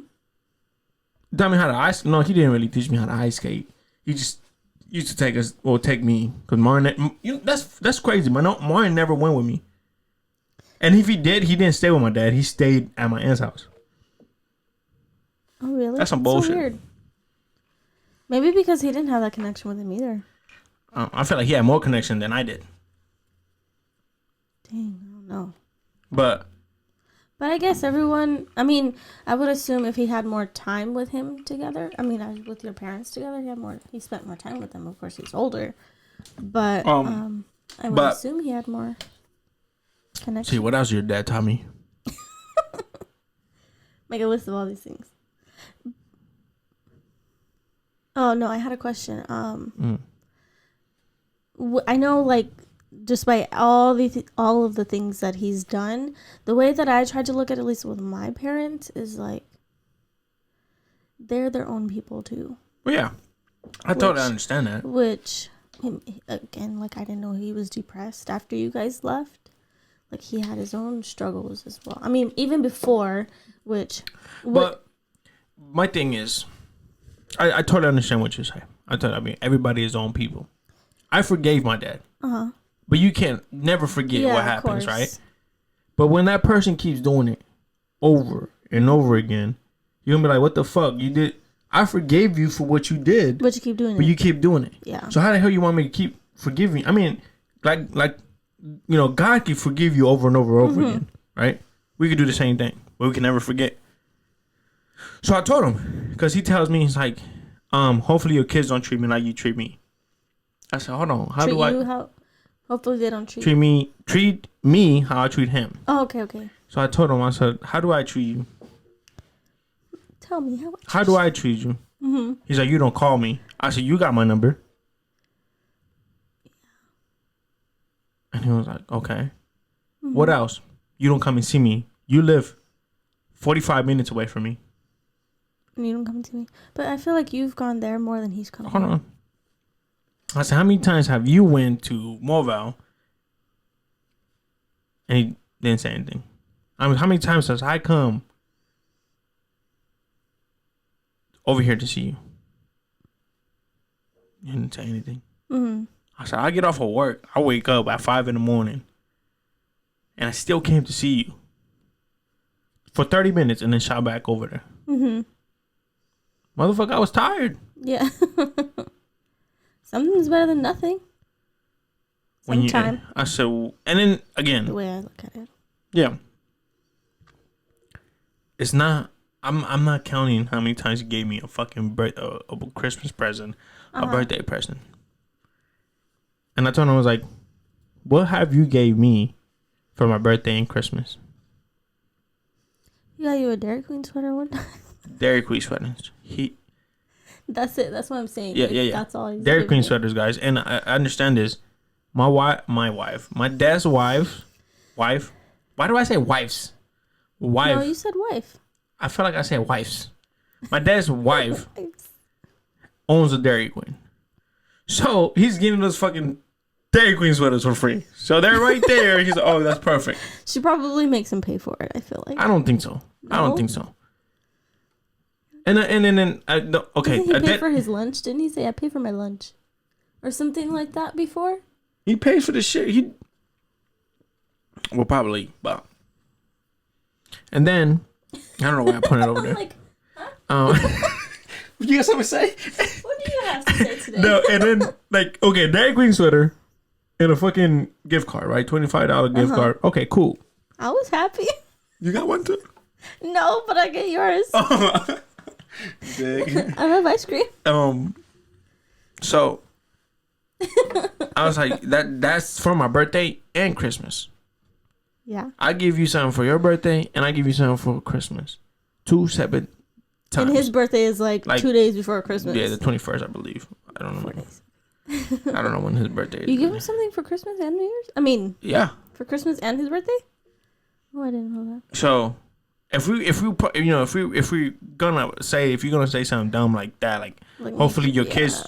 Speaker 1: He taught me how to ice. No, he didn't really teach me how to ice skate. He just used to take me. Because Martin, that's crazy. Martin never went with me. And if he did, he didn't stay with my dad. He stayed at my aunt's house.
Speaker 2: Oh, really?
Speaker 1: That's some bullshit. So weird.
Speaker 2: Maybe because he didn't have that connection with him either.
Speaker 1: I feel like he had more connection than I did.
Speaker 2: Dang, I don't know.
Speaker 1: But
Speaker 2: I guess everyone... I mean, I would assume if he had more time with him together... I mean, with your parents together, he spent more time with them. Of course, he's older. But I would assume he had more connection.
Speaker 1: See, what else your dad taught me?
Speaker 2: Make a list of all these things. Oh, no, I had a question. I know, like, just by all of the things that he's done, the way that I tried to look at least with my parents, is, like, they're their own people, too.
Speaker 1: Well, yeah. I totally understand that.
Speaker 2: Which, again, like, I didn't know he was depressed after you guys left. Like, he had his own struggles as well. I mean, even before, which...
Speaker 1: But my thing is... I totally understand what you say. I mean, everybody is own people. I forgave my dad. Uh-huh. But you can't never forget what happens, right? But when that person keeps doing it over and over again, you're going to be like, what the fuck? You did... I forgave you for what you did.
Speaker 2: But you keep doing it.
Speaker 1: But you keep doing it.
Speaker 2: Yeah.
Speaker 1: So how the hell you want me to keep forgiving? I mean, like you know, God can forgive you over and over again, right? We could do the same thing, but we can never forget. So I told him, because he tells me, he's like, hopefully your kids don't treat me like you treat me. I said, hold on, how
Speaker 2: treat
Speaker 1: do I
Speaker 2: you how? Hopefully they don't treat
Speaker 1: treat me how I treat him?
Speaker 2: Oh, okay.
Speaker 1: So I told him, I said, how do I treat you?
Speaker 2: Tell me
Speaker 1: how do I treat you? Mm-hmm. He's like, you don't call me. I said, you got my number. And he was like, okay. Mm-hmm. What else? You don't come and see me. You live 45 minutes away from me.
Speaker 2: And you don't come to me. But I feel like you've gone there more than he's come.
Speaker 1: Hold on. I said, how many times have you went to Morval and he didn't say anything? I mean, how many times has I come over here to see you? You didn't say anything. Mm-hmm. I said, I get off of work. I wake up at 5 a.m. and I still came to see you for 30 minutes and then shot back over there. Mm-hmm. Motherfucker, I was tired.
Speaker 2: Yeah. Something's better than nothing. Sometime.
Speaker 1: I said, and then again,
Speaker 2: the way I look at it.
Speaker 1: Yeah. It's not. I'm not counting how many times you gave me a fucking a Christmas present, a birthday present. And I told him, I was like, what have you gave me for my birthday and Christmas?
Speaker 2: You got you a Dairy Queen sweater one time?
Speaker 1: Dairy Queen sweaters.
Speaker 2: That's it. That's what I'm saying.
Speaker 1: Yeah, yeah.
Speaker 2: That's all.
Speaker 1: Dairy Queen sweaters, guys. And I understand this. My dad's wife. Why do I say wives? Wife.
Speaker 2: No, you said wife.
Speaker 1: I feel like I said wives. My dad's wife owns a Dairy Queen. So he's giving us fucking Dairy Queen sweaters for free. So they're right there. He's like, oh, that's perfect.
Speaker 2: She probably makes him pay for it, I feel like.
Speaker 1: I don't think so. No? I don't think so. And then okay.
Speaker 2: Didn't he pay for his lunch? Didn't he say I pay for my lunch, or something like that before?
Speaker 1: He pays for the shit. Well, probably, but. And then I don't know why I put it over there.
Speaker 2: Like, huh?
Speaker 1: You got something to say?
Speaker 2: What do you have to say today?
Speaker 1: No, and then okay, Dairy Queen sweater and a fucking gift card, right? $25 gift card. Okay, cool.
Speaker 2: I was happy.
Speaker 1: You got one too?
Speaker 2: No, but I get yours. I love ice cream.
Speaker 1: So I was like, that's for my birthday and Christmas.
Speaker 2: Yeah.
Speaker 1: I give you something for your birthday and I give you something for Christmas. 2 separate times.
Speaker 2: And his birthday is like 2 days before Christmas.
Speaker 1: Yeah, the 21st, I believe. I don't know. I don't know when his birthday is.
Speaker 2: You give him something for Christmas and New Year's? I mean,
Speaker 1: yeah. For
Speaker 2: Christmas and his birthday? Oh, I didn't know that.
Speaker 1: So if you're gonna say something dumb like that, like hopefully your kids.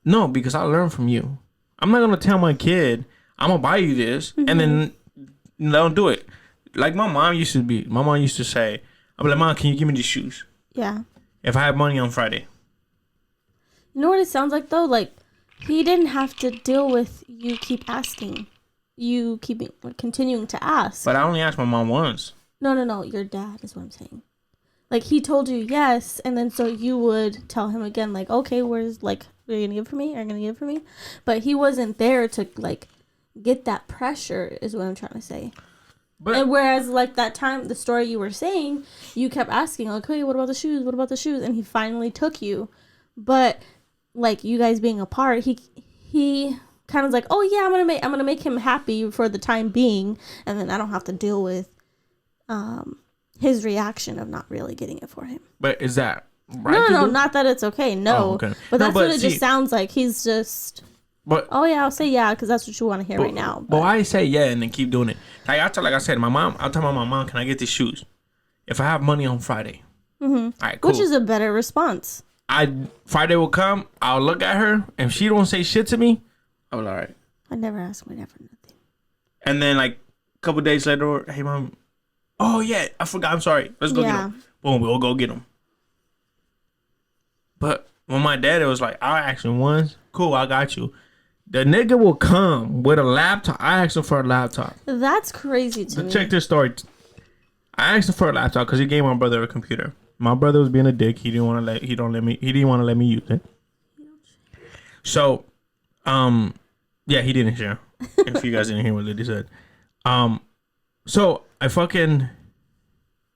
Speaker 1: No, because I learned from you. I'm not gonna tell my kid I'm gonna buy you this and then don't do it. Like my mom used to say, I'm like, Mom, can you give me these shoes?
Speaker 2: Yeah.
Speaker 1: If I have money on Friday.
Speaker 2: You know what it sounds like though? Like he didn't have to deal with you keep asking. You continuing to ask.
Speaker 1: But I only asked my mom once.
Speaker 2: No. Your dad is what I'm saying. Like he told you yes, and then so you would tell him again, like, okay, where's are you gonna give it for me? Are you gonna give it for me? But he wasn't there to get that pressure, is what I'm trying to say. But and whereas that time, the story you were saying, you kept asking, like, hey, what about the shoes? What about the shoes? And he finally took you. But you guys being apart, he kind of was like, oh yeah, I'm gonna make him happy for the time being, and then I don't have to deal with his reaction of not really getting it for him.
Speaker 1: But is that right?
Speaker 2: No, not that it's okay. No,
Speaker 1: okay.
Speaker 2: But that's what it just sounds like. He's just.
Speaker 1: But
Speaker 2: oh yeah, I'll say yeah because that's what you want to hear right now.
Speaker 1: But I say yeah and then keep doing it. Like I said, I'll tell my mom, can I get these shoes? If I have money on Friday. Mm-hmm. All right, cool.
Speaker 2: Which is a better response.
Speaker 1: Friday will come. I'll look at her. If she don't say shit to me, I'm all right.
Speaker 2: I never ask my dad for nothing.
Speaker 1: And then a couple days later, hey mom, oh yeah, I forgot. I'm sorry. Let's go get them. Boom, we'll go get them. But when my dad, it was like, I'll ask him once. Cool, I got you. The nigga will come with a laptop. I asked him for a laptop.
Speaker 2: That's crazy to me.
Speaker 1: Check this story. I asked him for a laptop because he gave my brother a computer. My brother was being a dick. He didn't want to let me use it. So, yeah, he didn't share. If you guys didn't hear what Liddy said. So I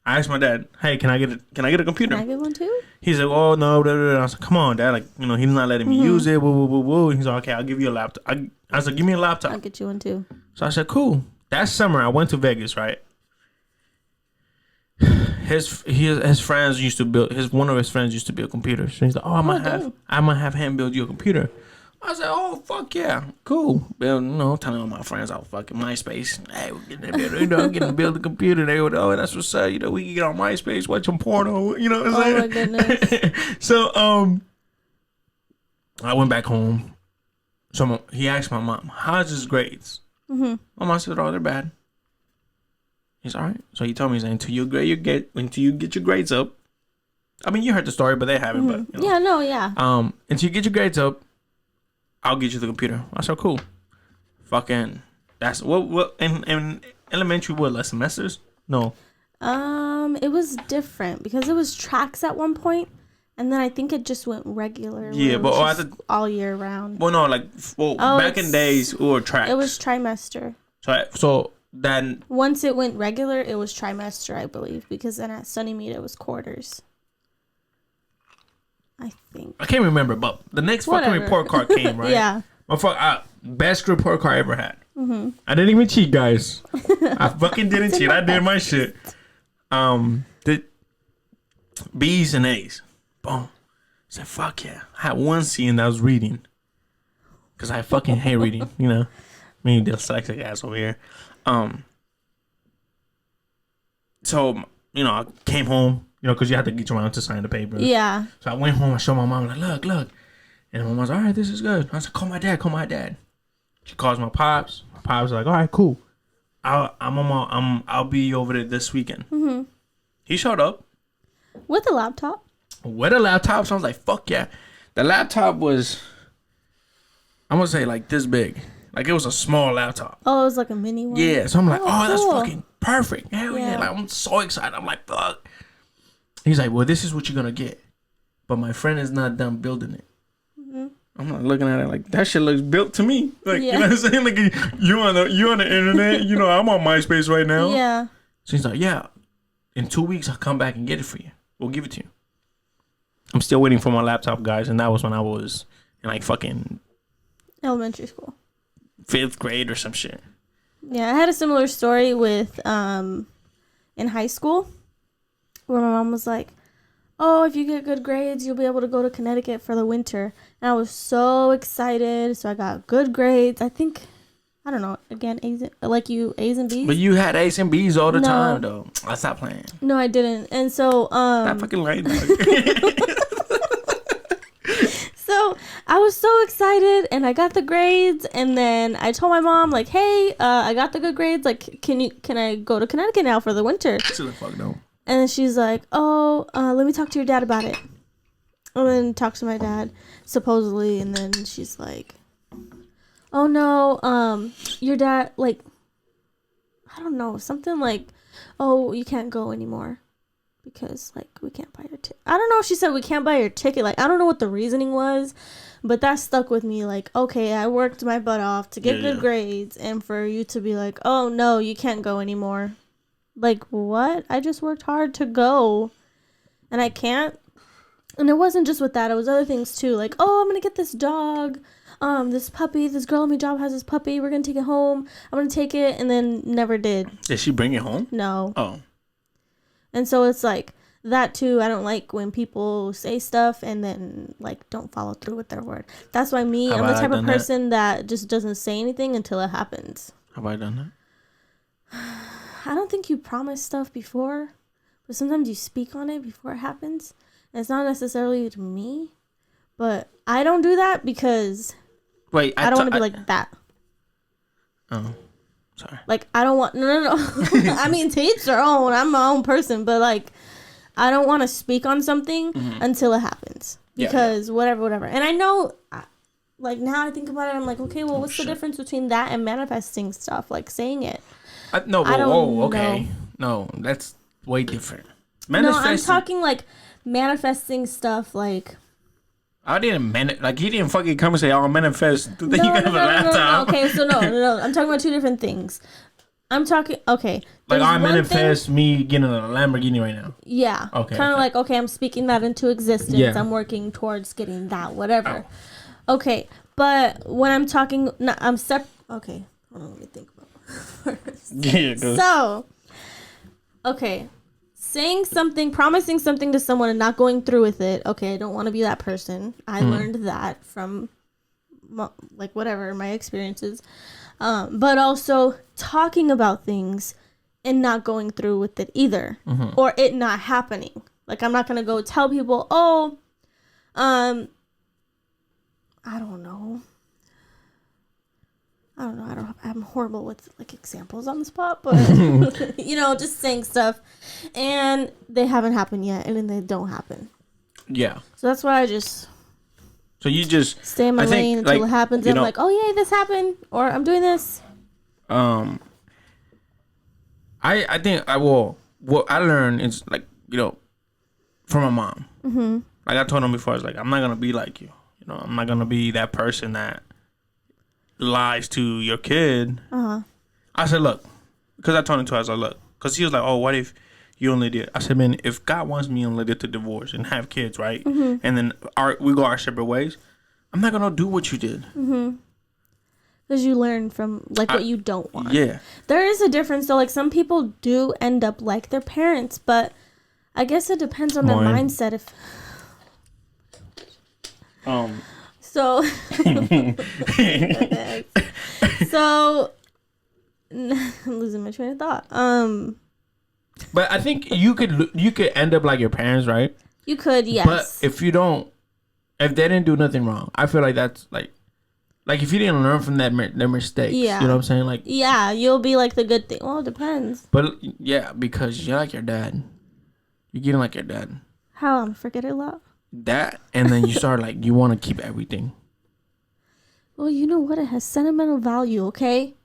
Speaker 1: I asked my dad, "Hey, can I get a computer?"
Speaker 2: Can I get one too?
Speaker 1: He's like, "Oh no." Blah, blah, blah. I was like, "Come on, dad. Like, you know, he's not letting me use it." Woo, woo, woo, woo. He's like, "Okay, I'll give you a laptop." I was like, "Give me a laptop."
Speaker 2: I'll get you one too.
Speaker 1: So I said, "Cool." That summer, I went to Vegas. Right. His friends used to build. One of his friends used to build computers. So he's like, "Oh, I'm gonna have him build you a computer." I said, "Oh, fuck yeah, cool." Build, telling all my friends I was fucking MySpace. Hey, we're getting to build, getting to build a computer. They would, "Oh, that's what's up. We can get on MySpace, watch some porno." You know what I'm saying?
Speaker 2: Oh my goodness.
Speaker 1: So, I went back home. So he asked my mom, "How's his grades?" My mom said, "Oh, they're bad." He's all right. So he told me, until you get your grades up. I mean, you heard the story, but they haven't. But until you get your grades up, I'll get you the computer. I said, "Cool." Fucking, that's what in elementary, what, less semesters? No.
Speaker 2: It was different because it was tracks at one point, and then I think it just went regular.
Speaker 1: Yeah, but
Speaker 2: all year round.
Speaker 1: Well, no, back in days, it was tracks.
Speaker 2: It was trimester.
Speaker 1: So then
Speaker 2: once it went regular, it was trimester, I believe, because then at Sunnymead it was quarters. I think.
Speaker 1: I can't remember, but the next fucking report card came, right?
Speaker 2: Yeah.
Speaker 1: Best report card I ever had. I didn't even cheat, guys. I fucking didn't cheat. I did my shit. The B's and A's. Boom. I said, fuck yeah. I had one C and that was reading. Because I fucking hate reading, Me, the dyslexic ass over here. So, I came home. Because you have to get around to sign the paper.
Speaker 2: Yeah.
Speaker 1: So I went home. I showed my mom, like, look. And my mom was like, all right, this is good. I was like, call my dad. She calls my pops. My pops was like, all right, cool. I'll be over there this weekend. He showed up.
Speaker 2: With a laptop.
Speaker 1: So I was like, fuck yeah. The laptop was, I'm going to say, like this big. Like it was a small laptop.
Speaker 2: Oh, it was like a mini one?
Speaker 1: Yeah. So I'm like, that's
Speaker 2: cool.
Speaker 1: fucking perfect. Hell yeah. Like I'm so excited. I'm like, fuck. He's like, well, this is what you're going to get. But my friend is not done building it. I'm not looking at it like, that shit looks built to me. Like, you know what I'm saying? Like, you on the internet. I'm on MySpace right now.
Speaker 2: Yeah.
Speaker 1: So he's like, yeah, in 2 weeks, I'll come back and get it for you. We'll give it to you. I'm still waiting for my laptop, guys. And that was when I was in like fucking
Speaker 2: elementary school.
Speaker 1: 5th grade or some shit.
Speaker 2: Yeah, I had a similar story with, in high school. Where my mom was like, oh, if you get good grades, you'll be able to go to Connecticut for the winter. And I was so excited. So I got good grades. I think, I don't know, again, A's and B's.
Speaker 1: But you had A's and B's all the time, though. I stopped playing.
Speaker 2: No, I didn't. And so,
Speaker 1: That fucking late,
Speaker 2: So I was so excited and I got the grades. And then I told my mom, like, hey, I got the good grades. Like, can I go to Connecticut now for the winter?
Speaker 1: She the fuck no.
Speaker 2: And then she's like, oh, let me talk to your dad about it. And then talks to my dad, supposedly. And then she's like, oh, no, your dad, like, I don't know, something like, oh, you can't go anymore. Because, like, we can't buy your ticket. I don't know if she said we can't buy your ticket. Like, I don't know what the reasoning was. But that stuck with me. Like, okay, I worked my butt off to get good grades. And for you to be like, oh, no, you can't go anymore. Like, what? I just worked hard to go. And I can't. And it wasn't just with that. It was other things, too. Like, oh, I'm going to get this dog. This puppy. This girl at my job has this puppy. We're going to take it home. I'm going to take it. And then never did.
Speaker 1: Did she bring it home?
Speaker 2: No.
Speaker 1: Oh.
Speaker 2: And so it's like, that, too. I don't like when people say stuff and then, like, don't follow through with their word. That's why I'm the type of person that just doesn't say anything until it happens.
Speaker 1: Have I done that?
Speaker 2: I don't think you promised stuff before, but sometimes you speak on it before it happens. And it's not necessarily to me, but I don't do that because I don't want to be like that.
Speaker 1: Oh, sorry.
Speaker 2: Like, I don't want... No. I mean, to each their own. I'm my own person, but, like, I don't want to speak on something until it happens. Because whatever. And I know... Like, now I think about it, I'm like, okay, well, what's the difference between that and manifesting stuff? Like, saying it.
Speaker 1: Okay. No, that's way different.
Speaker 2: No, I'm talking like manifesting stuff like...
Speaker 1: I didn't he didn't fucking come and say, I'll manifest. You can have a laptop.
Speaker 2: No. Okay, so no. I'm talking about two different things. I'm talking. Okay.
Speaker 1: Like I manifest me getting a Lamborghini right now.
Speaker 2: Yeah.
Speaker 1: Okay.
Speaker 2: Kind of like, okay, I'm speaking that into existence. Yeah. I'm working towards getting that, whatever. Oh. Okay. But when I'm talking, okay. Hold on, let me think about it first. Yeah, go. So, okay. Saying something, promising something to someone and not going through with it. Okay, I don't want to be that person. I learned that from, like, whatever, my experiences. But also talking about things and not going through with it either. Or it not happening. Like, I'm not going to go tell people, I don't know. I'm horrible with like examples on the spot, but just saying stuff and they haven't happened yet and then they don't happen. Yeah. So that's why
Speaker 1: So you just
Speaker 2: stay in my lane until it happens and I'm like, oh yeah, this happened or I'm doing this.
Speaker 1: I think what I learned is like, from my mom. Like I told him before, I was like, I'm not gonna be like you. I'm not gonna be that person that lies to your kid. I said, look, because I told him twice. I was like, look, because he was like, oh, what if you only did? I said, man, if God wants me only did to divorce and have kids, right, and then we go our separate ways, I'm not gonna do what you did.
Speaker 2: Because you learn from what you don't want.
Speaker 1: Yeah,
Speaker 2: there is a difference though. Like some people do end up like their parents, but I guess it depends on their mindset. If So, I'm losing my train of thought.
Speaker 1: But I think you could end up like your parents, right?
Speaker 2: You could, yes.
Speaker 1: But if they didn't do nothing wrong, I feel like that's like if you didn't learn from their mistakes, you know what I'm saying? Like,
Speaker 2: yeah, you'll be like the good thing. Well, it depends.
Speaker 1: But yeah, because you're like your dad. You're getting like your dad.
Speaker 2: How? I forget it a lot.
Speaker 1: That, and then you start like you want to keep everything.
Speaker 2: Well, you know what? It has sentimental value, okay?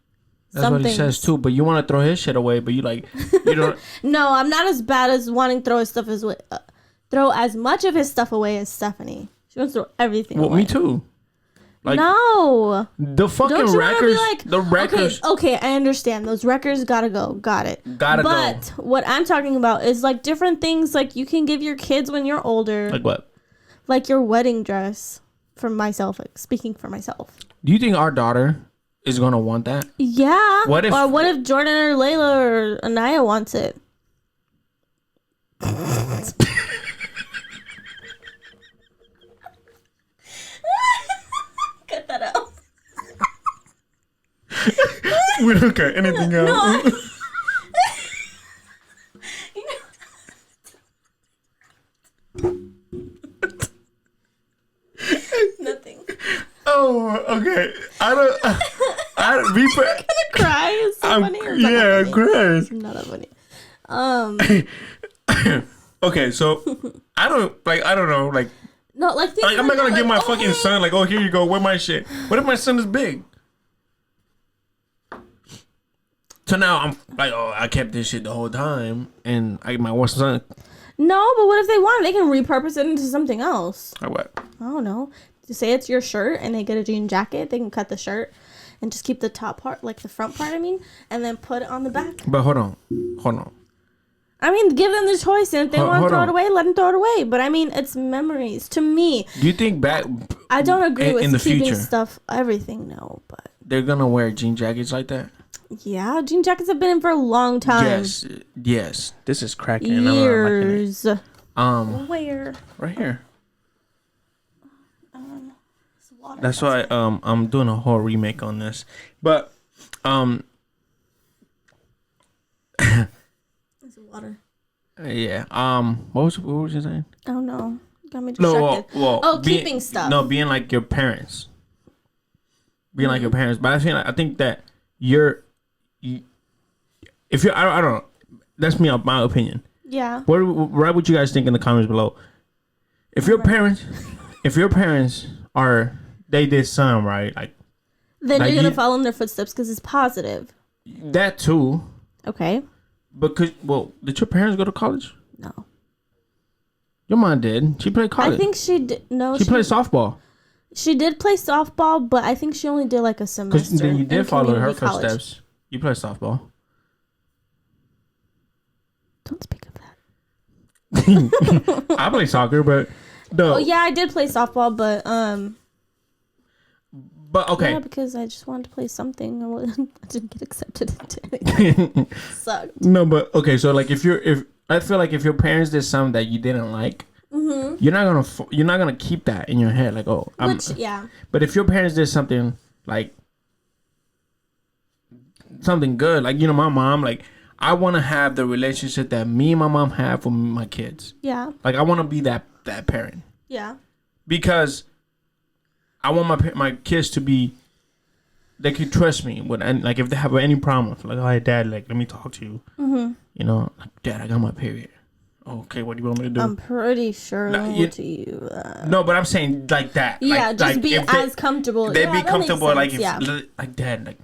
Speaker 1: That's what he says too. But you want to throw his shit away, but you don't.
Speaker 2: No, I'm not as bad as wanting to throw his stuff throw as much of his stuff away as Stephanie. She wants to throw everything away.
Speaker 1: Me too.
Speaker 2: Like, no.
Speaker 1: The fucking records. The records.
Speaker 2: Okay, I understand. Those records gotta go. Got it. But what I'm talking about is like different things like you can give your kids when you're older.
Speaker 1: Like what?
Speaker 2: Like your wedding dress. From myself, like speaking for myself.
Speaker 1: Do you think our daughter is gonna want that?
Speaker 2: Yeah. What if Jordan or Layla or Anaya wants it? Cut that out.
Speaker 1: We don't cut anything out. No.
Speaker 2: Nothing.
Speaker 1: Oh, okay. I don't. I'm gonna
Speaker 2: cry. It's so funny.
Speaker 1: Yeah, cry.
Speaker 2: Not that funny.
Speaker 1: Okay, so I don't know, like.
Speaker 2: No, like
Speaker 1: I'm not gonna give my fucking son like, oh, here you go, wear my shit. What if my son is big? So now I'm like, oh, I kept this shit the whole time, and my one son.
Speaker 2: No, but what if they want it? They can repurpose it into something else.
Speaker 1: Or what?
Speaker 2: I don't know. To say it's your shirt and they get a jean jacket, they can cut the shirt and just keep the top part, like the front part, and then put it on the back.
Speaker 1: But hold on.
Speaker 2: I mean, give them the choice, and if they want to throw it away, let them throw it away. But I mean, it's memories to me.
Speaker 1: Do you think back?
Speaker 2: I don't agree with keeping future, stuff, everything. No, but
Speaker 1: they're gonna wear jean jackets like that.
Speaker 2: Yeah, jean jackets have been in for a long time.
Speaker 1: Yes. This is cracking.
Speaker 2: Years.
Speaker 1: Where? Right here. That's why I'm doing a whole remake on this, but
Speaker 2: It's water.
Speaker 1: Yeah. What was you saying?
Speaker 2: I don't know. Got me distracted. Keeping stuff.
Speaker 1: No, being like your parents. Being like your parents, but I think that if you're, I don't know. That's my opinion.
Speaker 2: Yeah.
Speaker 1: Write what you guys think in the comments below. If your parents are, they did something right, like.
Speaker 2: Then you're gonna follow in their footsteps because it's positive.
Speaker 1: That too.
Speaker 2: Okay.
Speaker 1: Because did your parents go to college?
Speaker 2: No.
Speaker 1: Your mom did. She played college.
Speaker 2: I think she did. No,
Speaker 1: she played softball.
Speaker 2: She did play softball, but I think she only did like a semester.
Speaker 1: Because then you did follow her footsteps. You played softball.
Speaker 2: Don't speak of that.
Speaker 1: I play soccer, but no.
Speaker 2: Oh yeah, I did play softball,
Speaker 1: but okay.
Speaker 2: Yeah, because I just wanted to play something. I didn't get accepted into anything. Sucked.
Speaker 1: No, but okay. So like, if I feel like if your parents did something that you didn't like, you're not gonna keep that in your head. Like, oh,
Speaker 2: yeah.
Speaker 1: But if your parents did something like something good, like my mom, like I want to have the relationship that me and my mom have with my kids.
Speaker 2: Yeah.
Speaker 1: Like I want to be that parent.
Speaker 2: Yeah.
Speaker 1: Because I want my kids to be, they can trust me with, and like if they have any problems, like, oh, hey, Dad, like let me talk to you. Like, Dad, I got my period. Okay, what do you want me to do?
Speaker 2: I'm pretty sure to you.
Speaker 1: No, but I'm saying like that.
Speaker 2: Yeah,
Speaker 1: like,
Speaker 2: just
Speaker 1: like
Speaker 2: be as comfortable.
Speaker 1: They'd be comfortable. Like,
Speaker 2: like
Speaker 1: Dad, like,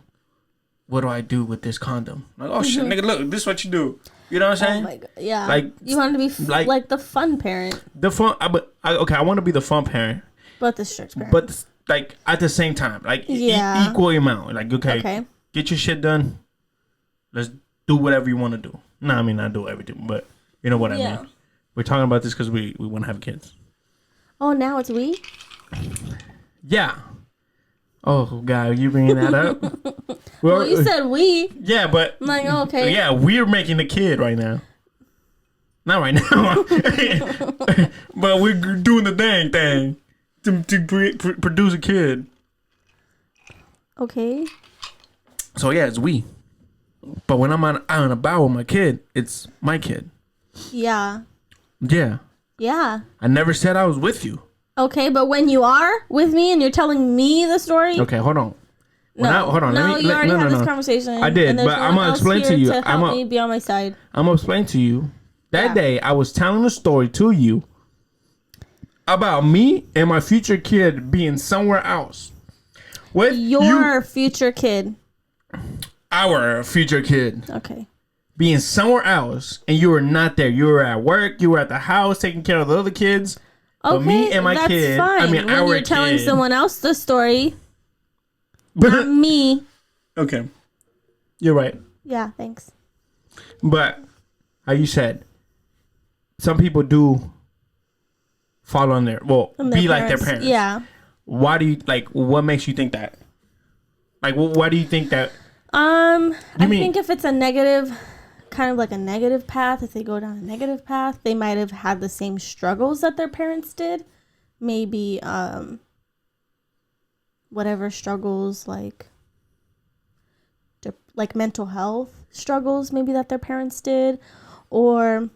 Speaker 1: what do I do with this condom? Like, oh shit, nigga, look, this is what you do. You know what I'm saying?
Speaker 2: Oh my God. Yeah.
Speaker 1: Like,
Speaker 2: you want to be like the fun parent.
Speaker 1: The fun, I want to be the fun parent.
Speaker 2: But the strict parent.
Speaker 1: But like at the same time, like equal amount. Like, okay, get your shit done. Let's do whatever you want to do. No, I mean not do everything, but you know what I mean. We're talking about this because we want to have kids.
Speaker 2: Oh, now it's we?
Speaker 1: Yeah. Oh God, you bringing that up?
Speaker 2: Well, you said we.
Speaker 1: Yeah, but
Speaker 2: I'm like, oh, okay.
Speaker 1: Yeah, we're making a kid right now. Not right now, but we're doing the dang thing to produce a kid.
Speaker 2: Okay.
Speaker 1: So yeah, it's we. But when I'm out and about with my kid, it's my kid.
Speaker 2: Yeah.
Speaker 1: Yeah.
Speaker 2: Yeah.
Speaker 1: I never said I was with you.
Speaker 2: Okay, but when you are with me and you're telling me the story.
Speaker 1: Okay, hold on.
Speaker 2: Hold on.
Speaker 1: No,
Speaker 2: you already had this conversation.
Speaker 1: I did, but I'm gonna explain to you.
Speaker 2: I'm gonna be on my side.
Speaker 1: I'm gonna explain to you. That day, I was telling a story to you about me and my future kid being somewhere else. With
Speaker 2: your future kid.
Speaker 1: Our future kid.
Speaker 2: Okay.
Speaker 1: Being somewhere else, and you were not there. You were at work. You were at the house taking care of the other kids.
Speaker 2: Okay,
Speaker 1: but me and my
Speaker 2: that's
Speaker 1: kid.
Speaker 2: Fine.
Speaker 1: I mean,
Speaker 2: when you're telling someone else the story, not me.
Speaker 1: Okay, you're right.
Speaker 2: Yeah, thanks.
Speaker 1: But how you said, some people do fall on their be like their parents.
Speaker 2: Yeah.
Speaker 1: Why do you what makes you think that? Like, why do you think that?
Speaker 2: I think if it's a negative, kind of like a negative path, if they go down a negative path, they might have had the same struggles that their parents did. Maybe whatever struggles, like mental health struggles, maybe that their parents did, or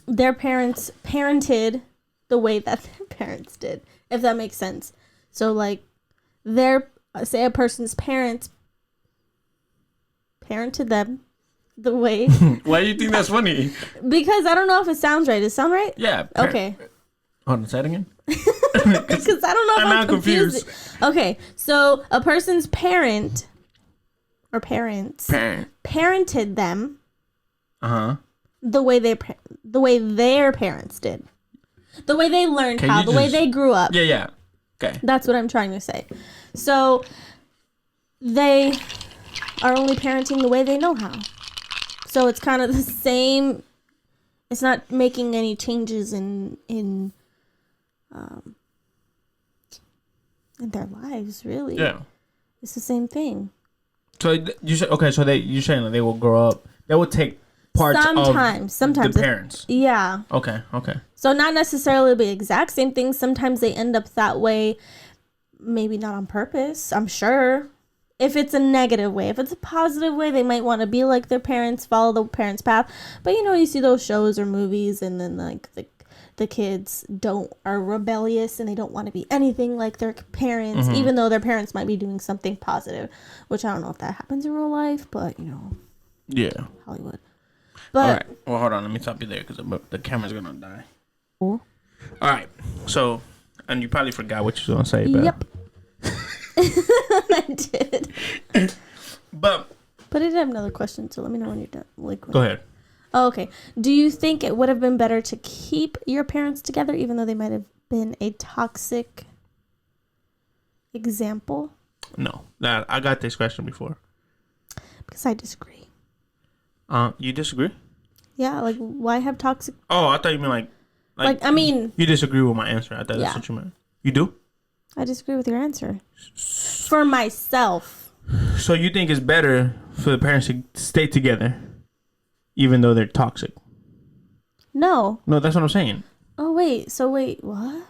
Speaker 2: their parents parented the way that their parents did, if that makes sense. So like say a person's parents parented them the way.
Speaker 1: Why do you think that's funny?
Speaker 2: Because I don't know if it sounds right. Does it sound right?
Speaker 1: Yeah.
Speaker 2: Okay.
Speaker 1: Hold on, say it again.
Speaker 2: Because I don't know if I'm confused. Okay, so a person's parent or parents parented them. The way their parents did. The way they learned the way they grew up.
Speaker 1: Yeah. Okay.
Speaker 2: That's what I'm trying to say. So they are only parenting the way they know how. So it's kind of the same. It's not making any changes in their lives, really.
Speaker 1: Yeah.
Speaker 2: It's the same thing.
Speaker 1: So you said okay. So you're saying that they will grow up. They will take parts
Speaker 2: sometimes
Speaker 1: the parents.
Speaker 2: Yeah.
Speaker 1: Okay.
Speaker 2: So not necessarily the exact same thing. Sometimes they end up that way. Maybe not on purpose. I'm sure. If it's a negative way. If it's a positive way, they might want to be like their parents, follow the parents' path. But you see those shows or movies, and then like the kids are rebellious and they don't want to be anything like their parents, even though their parents might be doing something positive. Which I don't know if that happens in real life, but
Speaker 1: yeah,
Speaker 2: Hollywood. But
Speaker 1: all right. Well, hold on. Let me stop you there because the camera's gonna die.
Speaker 2: Cool.
Speaker 1: All right. So, and you probably forgot what you were gonna say. But
Speaker 2: yep. I did.
Speaker 1: But
Speaker 2: I did have another question, so let me know when you're done.
Speaker 1: Go ahead.
Speaker 2: Oh, okay. Do you think it would have been better to keep your parents together, even though they might have been a toxic example?
Speaker 1: No. I got this question before.
Speaker 2: Because I disagree.
Speaker 1: You disagree?
Speaker 2: Yeah, like why have toxic?
Speaker 1: Oh, I thought you meant like
Speaker 2: I mean,
Speaker 1: you disagree with my answer. I thought that's what you meant. You do?
Speaker 2: I disagree with your answer. For myself.
Speaker 1: So you think it's better for the parents to stay together, even though they're toxic?
Speaker 2: No.
Speaker 1: No, that's what I'm saying.
Speaker 2: Oh wait. So wait, what?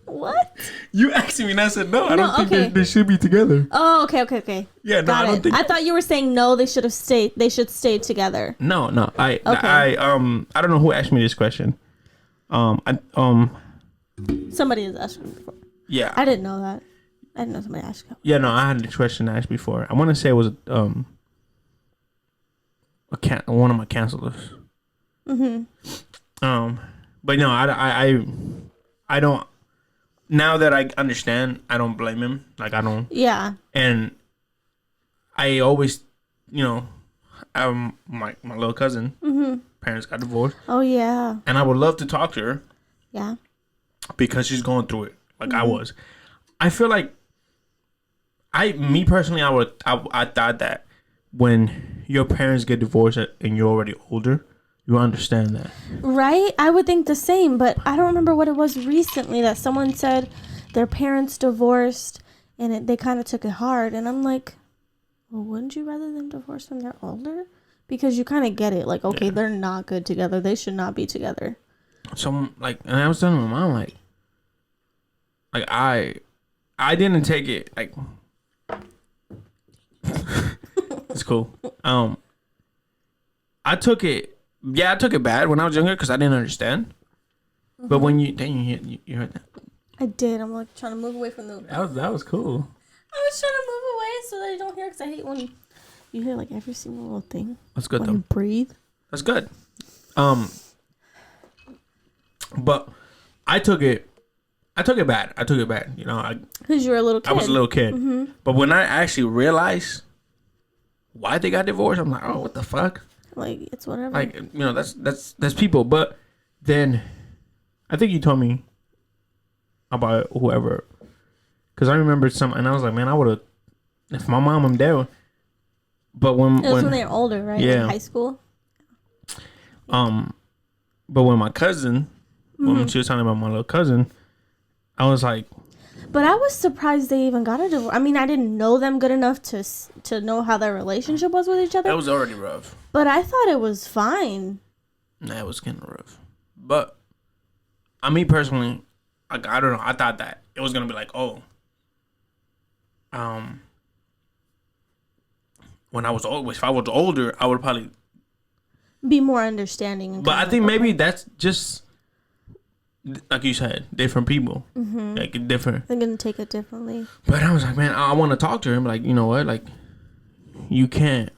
Speaker 2: What?
Speaker 1: You asked me and I said no. I don't think
Speaker 2: okay.
Speaker 1: they should be together.
Speaker 2: Oh, okay.
Speaker 1: Yeah, no,
Speaker 2: Got
Speaker 1: I don't think.
Speaker 2: I thought you were saying no. They should have stayed. They should stay together.
Speaker 1: No. I don't know who asked me this question.
Speaker 2: Somebody has asked me before.
Speaker 1: Yeah.
Speaker 2: I didn't know that. I didn't know somebody asked you.
Speaker 1: Yeah, no, I had this question asked before. I want to say it was one of my counselors. But no, I don't. Now that I understand, I don't blame him. Like I don't.
Speaker 2: Yeah.
Speaker 1: And I always, my little cousin. Parents got divorced.
Speaker 2: Oh yeah.
Speaker 1: And I would love to talk to her.
Speaker 2: Yeah.
Speaker 1: Because she's going through it, like I was. I feel like me personally, I thought that when your parents get divorced and you're already older, you understand that. Right?
Speaker 2: I would think the same, but I don't remember what it was recently that someone said their parents divorced and they kind of took it hard. And I'm like, well, wouldn't you rather them divorce when they're older? Because you kind of get it. Like, okay, they're not good together. They should not be together.
Speaker 1: So, and I was telling my mom, like I didn't take it, like, it's cool. I took it bad when I was younger because I didn't understand. But when you heard that. I
Speaker 2: did. I'm like trying to move away from the.
Speaker 1: That was cool.
Speaker 2: I was trying to move away so that I don't hear because I hate when you hear like every single little thing.
Speaker 1: That's good
Speaker 2: when
Speaker 1: though.
Speaker 2: You breathe.
Speaker 1: That's good. But I took it bad. Because
Speaker 2: you were a little kid.
Speaker 1: I was a little kid. Mm-hmm. But when I actually realized why they got divorced, I'm like, oh, what the fuck?
Speaker 2: Like, it's whatever.
Speaker 1: Like, that's people. But then I think you told me about whoever. Because I remember something, and I was like, man, I would have, if my mom and dad. But when
Speaker 2: they were older, right?
Speaker 1: Yeah.
Speaker 2: Like high school.
Speaker 1: But when my cousin, when she was talking about my little cousin, I was like.
Speaker 2: But I was surprised they even got a divorce. I mean, I didn't know them good enough to know how their relationship was with each other.
Speaker 1: That was already rough.
Speaker 2: But I thought it was fine.
Speaker 1: Nah, it was kind of rough. But I mean, personally, I don't know. I thought that it was gonna be like, oh, when I was old, if I was older, I would probably
Speaker 2: be more understanding.
Speaker 1: But I think maybe that's just like you said, different people, like different.
Speaker 2: They're gonna take it differently.
Speaker 1: But I was like, man, I want to talk to him. Like, you know what? Like, you can't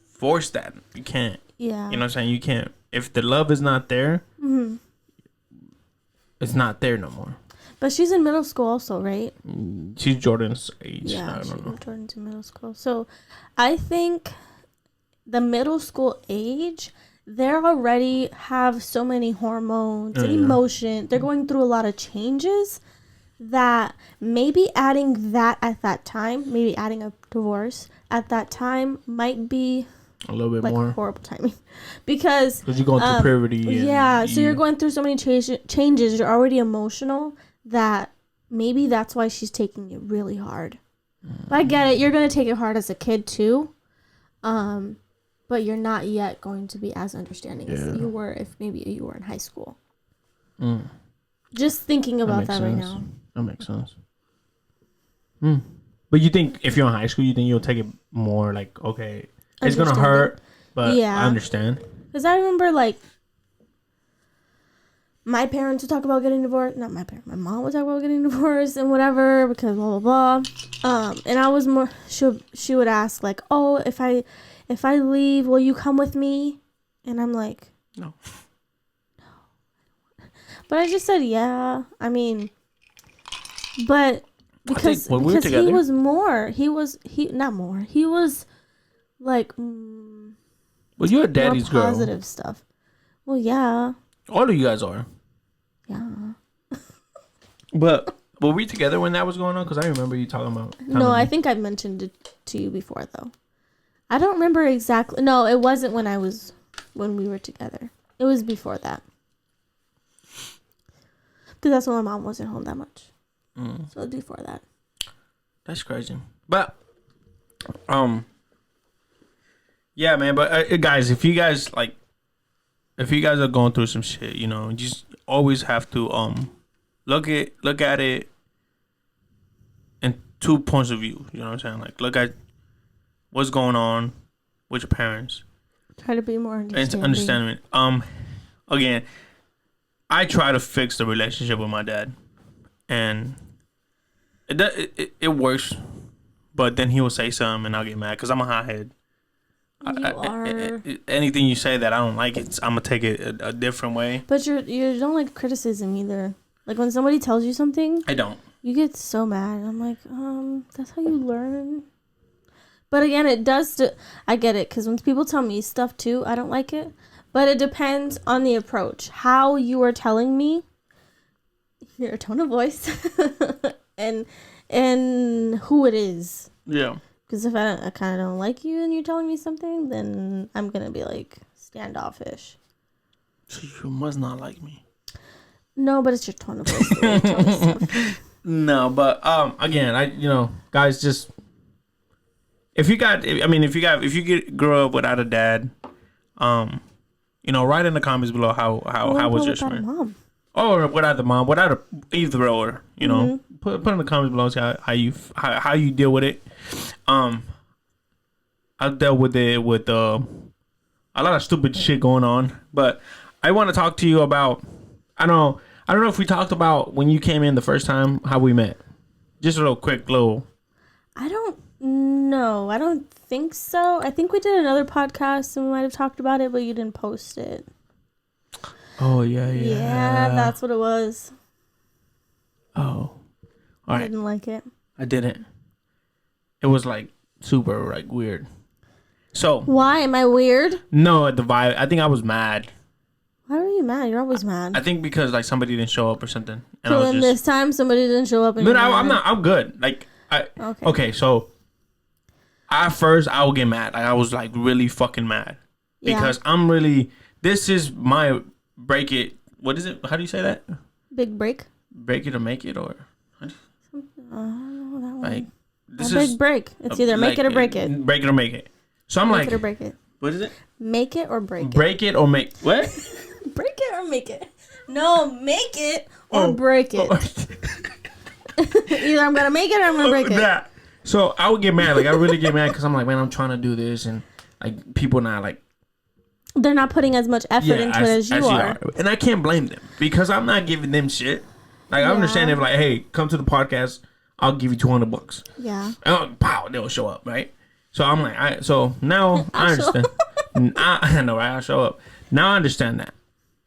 Speaker 1: force that. You can't.
Speaker 2: Yeah.
Speaker 1: You know what I'm saying? You can't. If the love is not there, it's not there no more.
Speaker 2: But she's in middle school also, right?
Speaker 1: She's Jordan's age.
Speaker 2: Yeah, Jordan's in middle school. So I think the middle school age, they already have so many hormones and emotion. They're going through a lot of changes that maybe adding that at that time, maybe adding a divorce at that time might be
Speaker 1: a little bit
Speaker 2: like
Speaker 1: more
Speaker 2: horrible timing because
Speaker 1: you're going through puberty.
Speaker 2: So you're going through so many changes. You're already emotional that maybe that's why she's taking it really hard. But I get it. You're going to take it hard as a kid too. But you're not yet going to be as understanding as you were if maybe you were in high school. Just thinking about that right now.
Speaker 1: That makes sense. But you think if you're in high school, you think you'll take it more like, okay, it's going to hurt, but I understand.
Speaker 2: Because I remember like my parents would talk about getting divorced. Not my parents. My mom would talk about getting divorced and whatever because blah, blah, blah. And I was more, she would ask like, oh, if I leave, will you come with me? And I'm like,
Speaker 1: no.
Speaker 2: But I just said, yeah. I mean, but because he was more. He was like.
Speaker 1: Well, you're a daddy's girl.
Speaker 2: Positive stuff. Well, yeah.
Speaker 1: All of you guys are.
Speaker 2: Yeah.
Speaker 1: But were we together when that was going on? Because I remember you talking about.
Speaker 2: No, I think I mentioned it to you before, though. I don't remember exactly. No, it wasn't when we were together. It was before that. Because that's when my mom wasn't home that much. So it was before that.
Speaker 1: That's crazy. But, yeah, man. But guys, if you guys are going through some shit, you know, you just always have to look at it in 2 points of view. You know what I'm saying? Like, look at what's going on with your parents.
Speaker 2: Try to be more understanding.
Speaker 1: Again, I try to fix the relationship with my dad, and it works. But then he will say something, and I'll get mad because I'm a hothead. Anything you say that I don't like, I'm gonna take it a different way.
Speaker 2: But you don't like criticism either. Like when somebody tells you something,
Speaker 1: I don't.
Speaker 2: You get so mad. I'm like, that's how you learn. But again, it does. I get it because when people tell me stuff too, I don't like it. But it depends on the approach, how you are telling me, your tone of voice, and who it is.
Speaker 1: Yeah.
Speaker 2: Because if I kind of don't like you and you're telling me something, then I'm going to be like standoffish.
Speaker 1: So you must not like me.
Speaker 2: No, but it's your tone of voice. The way you tell me stuff.
Speaker 1: No, but again, guys, just if you grow up without a dad, write in the comments below how was your experience. Or without the mom, without either or, put in the comments below how you deal with it. I dealt with it with a lot of stupid shit going on, but I want to talk to you about. I don't know if we talked about when you came in the first time how we met. Just a quick.
Speaker 2: I don't know. I don't think so. I think we did another podcast and we might have talked about it, but you didn't post it.
Speaker 1: Oh yeah.
Speaker 2: Yeah, that's what it was.
Speaker 1: Oh, all right.
Speaker 2: I didn't like it.
Speaker 1: I didn't. It was like super like weird. So
Speaker 2: why am I weird?
Speaker 1: No, the vibe. I think I was mad.
Speaker 2: Why are you mad? You're always mad.
Speaker 1: I think because like somebody didn't show up or something. And
Speaker 2: so then this time somebody didn't show up. And
Speaker 1: but I'm not. I'm good. Like okay. So at first I would get mad. Like I was like really fucking mad because I'm really. This is my break it. What is it? How do you say that?
Speaker 2: Big break.
Speaker 1: Break it or make it or.
Speaker 2: I don't know that one.
Speaker 1: Like this
Speaker 2: is big break. It's either make it or break it.
Speaker 1: Break it or make it. So I'm like.
Speaker 2: Make it or break it.
Speaker 1: What is it?
Speaker 2: Make it or break it.
Speaker 1: Break it or make what?
Speaker 2: Break it or make it. No, make it or break it. Either I'm gonna make it or I'm gonna break it.
Speaker 1: So I would get mad. Like I really get mad because I'm like, man, I'm trying to do this and like people not like.
Speaker 2: They're not putting as much effort into it as you are.
Speaker 1: And I can't blame them because I'm not giving them shit. Like I understand if like, hey, come to the podcast, I'll give you $200.
Speaker 2: Yeah.
Speaker 1: And pow, they'll show up, right? So I'm like, so now I understand. I know, right? I'll show up. Now I understand that.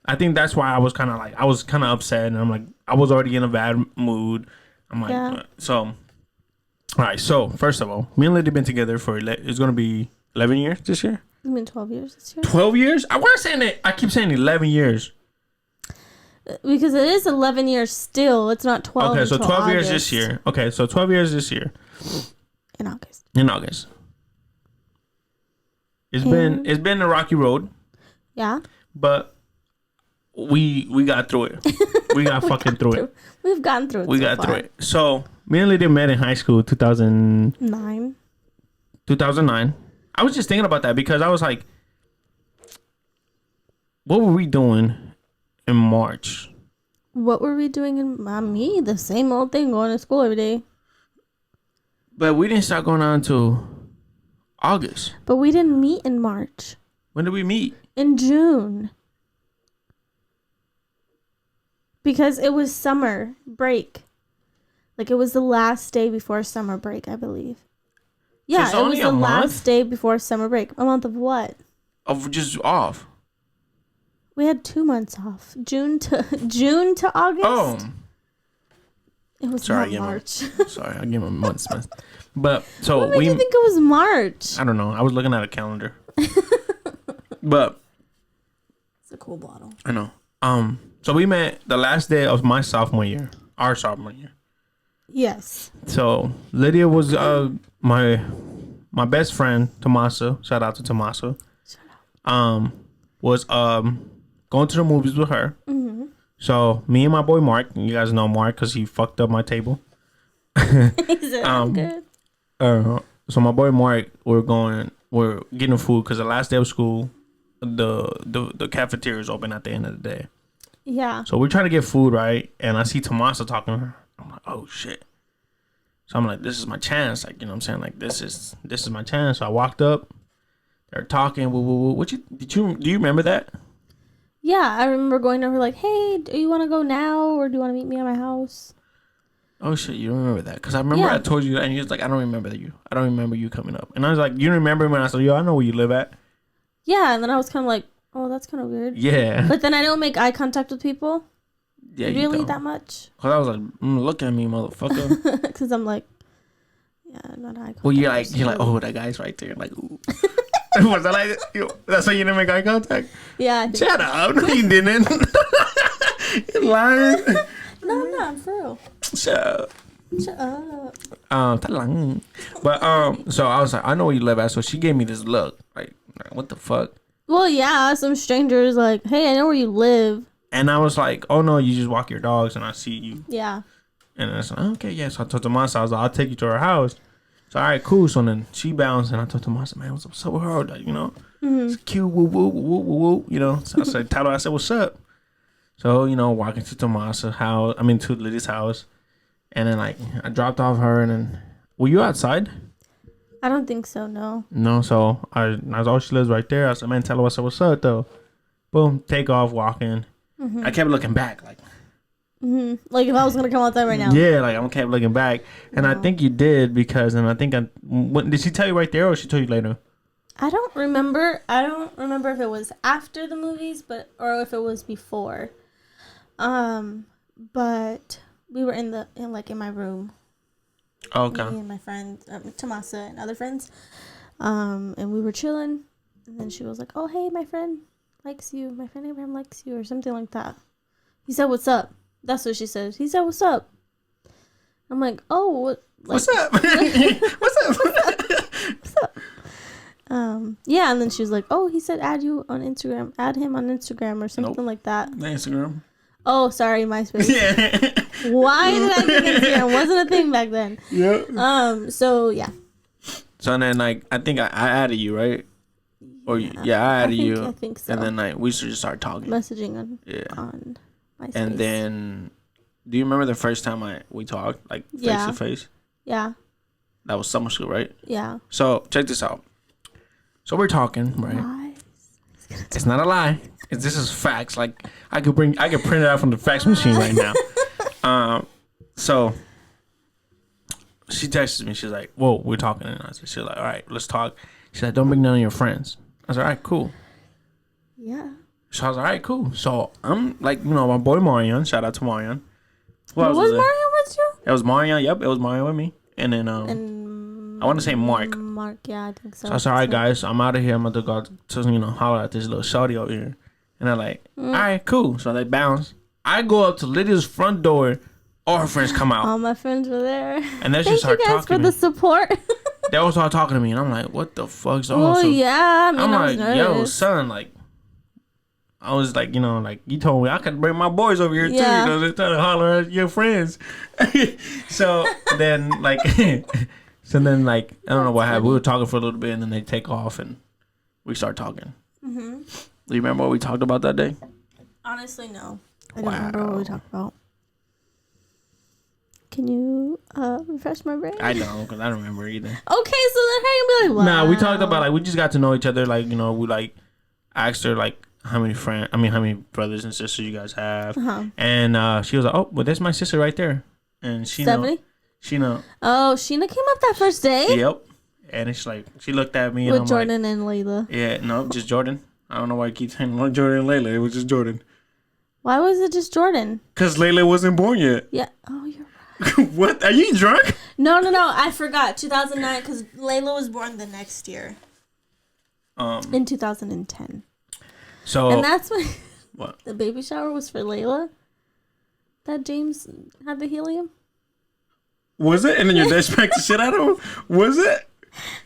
Speaker 1: I think that's why I was kind of upset, and I'm like, I was already in a bad mood. I'm like, so, all right. So first of all, me and Liddy been together for it's gonna be 11 years this year.
Speaker 2: You mean 12 years this year?
Speaker 1: 12 years? I was saying that. I keep saying 11 years.
Speaker 2: Because it is 11 years still. It's not 12.
Speaker 1: Okay, so 12 years this year. Okay, so 12 years this year.
Speaker 2: In August.
Speaker 1: It's been a rocky road.
Speaker 2: Yeah.
Speaker 1: But we got through it. We got fucking through it.
Speaker 2: We've gotten through it.
Speaker 1: We got through it. So me and Lydia met in high school, 2009. 2009. I was just thinking about that because I was like, what were we doing in March?
Speaker 2: What were we doing in me? The same old thing, going to school every day.
Speaker 1: But we didn't start going on until August.
Speaker 2: But we didn't meet in March.
Speaker 1: When did we meet?
Speaker 2: In June. Because it was summer break. Like it was the last day before summer break, I believe. Yeah, so it was the last day before summer break. A month of what?
Speaker 1: Of just off.
Speaker 2: We had 2 months off. June to August.
Speaker 1: Oh.
Speaker 2: It was not March.
Speaker 1: Sorry, I gave my months. But so
Speaker 2: what made you think it was March?
Speaker 1: I don't know. I was looking at a calendar. But
Speaker 2: it's a cool bottle.
Speaker 1: I know. So we met the last day of my sophomore year. Our sophomore year.
Speaker 2: Yes.
Speaker 1: So Lydia was my my best friend Tomasa, shout out to Tomasa, was going to the movies with her. Mm-hmm. So me and my boy Mark, you guys know Mark because he fucked up my table.
Speaker 2: He said, I'm good.
Speaker 1: So my boy Mark, we're getting food because the last day of school, the cafeteria is open at the end of the day.
Speaker 2: Yeah.
Speaker 1: So we're trying to get food, right? And I see Tomasa talking to her. I'm like, oh shit. So I'm like, this is my chance. Like, you know what I'm saying? Like, this is my chance. So I walked up. They're talking. Do you remember that?
Speaker 2: Yeah, I remember going over like, hey, do you want to go now or do you want to meet me at my house?
Speaker 1: Oh shit, you don't remember that? Because I remember I told you, and you was like, I don't remember you. I don't remember you coming up. And I was like, you remember when I said, yo, I know where you live at.
Speaker 2: Yeah, and then I was kind of like, oh, that's kind of weird.
Speaker 1: Yeah.
Speaker 2: But then I don't make eye contact with people.
Speaker 1: Yeah,
Speaker 2: really that much?
Speaker 1: Because I was like, look at me, motherfucker.
Speaker 2: Because I'm like, yeah, not eye contact.
Speaker 1: Well, you're like, oh, that guy's right there. Like, ooh. Was that like, that's why you didn't make eye contact?
Speaker 2: Yeah.
Speaker 1: Shut up. No, you didn't. You're lying.
Speaker 2: No, I'm for real.
Speaker 1: Shut up.
Speaker 2: Talang.
Speaker 1: But so I was like, I know where you live at. So she gave me this look, like what the fuck?
Speaker 2: Well, yeah, some strangers like, hey, I know where you live.
Speaker 1: And I was like, oh no, you just walk your dogs, and I see you.
Speaker 2: Yeah. And
Speaker 1: I said, okay, yeah. So I told Tomasa, I was like, I'll take you to her house. So all right, cool. So then she bounced, and I told Tomasa, man, what's up with her? Like, you know, it's cute, woo woo woo woo woo. You know, so I said, Tyler, I said, what's up? So you know, walking to Tomasa's house, to Liddy's house. And then, like, I dropped off her, and then... Were you outside?
Speaker 2: I don't think so, no.
Speaker 1: No, so I was, oh, she lives right there. I said, man, tell her what's up, though. Boom, take off, walking. Mm-hmm. I kept looking back, like...
Speaker 2: Mm-hmm. Like, if I was going to come outside right now.
Speaker 1: Yeah, like, I kept looking back. And I think you did, because... And I think did she tell you right there, or she told you later?
Speaker 2: I don't remember. I don't remember if it was after the movies, or if it was before. But... We were in my room.
Speaker 1: Okay.
Speaker 2: Me and my friend Tomasa and other friends, and we were chilling. And then she was like, "Oh, hey, my friend likes you. My friend Abraham likes you," or something like that. He said, "What's up?" That's what she said. He said, "What's up?" I'm like, "Oh, what? Like,
Speaker 1: what's up? What's up?
Speaker 2: What's up?" Yeah, and then she was like, "Oh, he said add you on Instagram. Add him on Instagram or something like that."
Speaker 1: Instagram.
Speaker 2: Oh, sorry, MySpace.
Speaker 1: Yeah.
Speaker 2: Why did I think Instagram wasn't a thing back then?
Speaker 1: Yeah.
Speaker 2: So yeah.
Speaker 1: So then, like, I think I added you, right? Or yeah, I added you.
Speaker 2: I think so.
Speaker 1: And then, like, we should just start talking,
Speaker 2: messaging on MySpace.
Speaker 1: And then, do you remember the first time we talked, like face to face?
Speaker 2: Yeah.
Speaker 1: That was summer school, right?
Speaker 2: Yeah.
Speaker 1: So check this out. So we're talking, right?
Speaker 2: Lies.
Speaker 1: It's not a lie. This is facts. Like I could print it out from the fax machine right now. So she texted me. She's like, "Whoa, we're talking." And I said, "She's like, all right, let's talk." She's like, "Don't bring none of your friends." I was like, "All right, cool."
Speaker 2: Yeah.
Speaker 1: So I was like, all right, cool. So I'm like, my boy Marion. Shout out to Marion.
Speaker 2: Was Marion with you?
Speaker 1: It was Marion. Yep, it was Marion with me. And then I want to say Mark.
Speaker 2: Mark, yeah, I think so.
Speaker 1: So I said, all right, guys, I'm out of here. I'm about to go to holler at this little shorty over here. And they're like, all right, cool. So they bounce. I go up to Lydia's front door. All her friends come out.
Speaker 2: All my friends were there.
Speaker 1: And then she started talking to me.
Speaker 2: Thank you guys for the support.
Speaker 1: They all started talking to me. And I'm like, what the fuck? So
Speaker 2: yeah.
Speaker 1: I'm like, yo, son, like, I was like, like, you told me I could bring my boys over here, too. They're trying to holler at your friends. So then, like, I don't know what happened. We were talking for a little bit, and then they take off, and we start talking. Mm-hmm. Do you remember what we talked about that day?
Speaker 2: Honestly, no. I don't remember what we talked about. Can you refresh my brain?
Speaker 1: I don't, because I don't remember either.
Speaker 2: Okay, so then how you be like, wow.
Speaker 1: Nah, we talked about, like, we just got to know each other. Like, we, like, asked her, like, how many brothers and sisters you guys have. Uh-huh. And she was like, oh, well, that's my sister right there. And Sheena.
Speaker 2: Oh, Sheena came up that first day?
Speaker 1: Yep. And it's like, she looked at me.
Speaker 2: With
Speaker 1: and
Speaker 2: Jordan and Layla.
Speaker 1: Yeah, no, just Jordan. I don't know why I keep saying Jordan and Layla. It was just Jordan.
Speaker 2: Why was it just Jordan?
Speaker 1: Because Layla wasn't born yet.
Speaker 2: Yeah. Oh, you're right.
Speaker 1: What? Are you drunk?
Speaker 2: No. I forgot. 2009, because Layla was born the next year. In 2010.
Speaker 1: So.
Speaker 2: And that's when
Speaker 1: what?
Speaker 2: The baby shower was for Layla. That James had the helium.
Speaker 1: Was it? And then your dad spanked the shit out of him? Was it?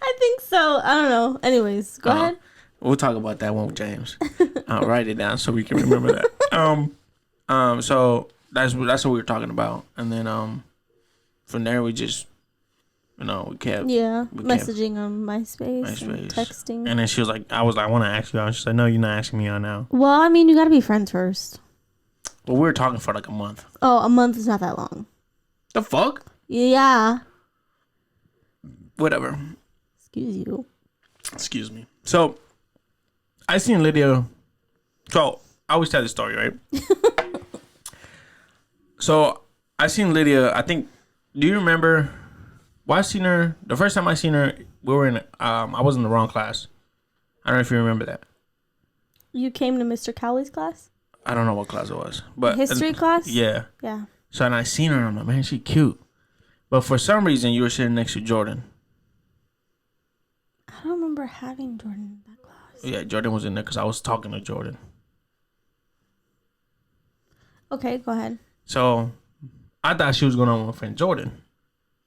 Speaker 2: I think So I don't know. Anyways, go ahead.
Speaker 1: We'll talk about that one with James. I'll write it down so we can remember that. So that's what we were talking about, and then from there we just, we kept
Speaker 2: messaging on MySpace. And texting,
Speaker 1: and then she was like, I was like, I want to ask you out. She's like, no, you're not asking me out now.
Speaker 2: Well, I mean, you got to be friends first.
Speaker 1: Well, we were talking for like a month.
Speaker 2: Oh, a month is not that long.
Speaker 1: The fuck?
Speaker 2: Yeah.
Speaker 1: Whatever.
Speaker 2: Excuse
Speaker 1: me. So, I seen Lydia. So, I always tell this story, right? So, I seen Lydia, I think, do you remember? Well, I seen her, the first time I seen her, we were in, I was in the wrong class. I don't know if you remember that.
Speaker 2: You came to Mr. Cowley's class?
Speaker 1: I don't know what class it was. But
Speaker 2: history class?
Speaker 1: Yeah.
Speaker 2: Yeah.
Speaker 1: So, and I seen her, and I'm like, man, she cute. But for some reason, you were sitting next to Jordan.
Speaker 2: I don't remember having Jordan in that class.
Speaker 1: Yeah, Jordan was in there because I was talking to Jordan.
Speaker 2: Okay, go ahead.
Speaker 1: So, I thought she was going on with my friend Jordan.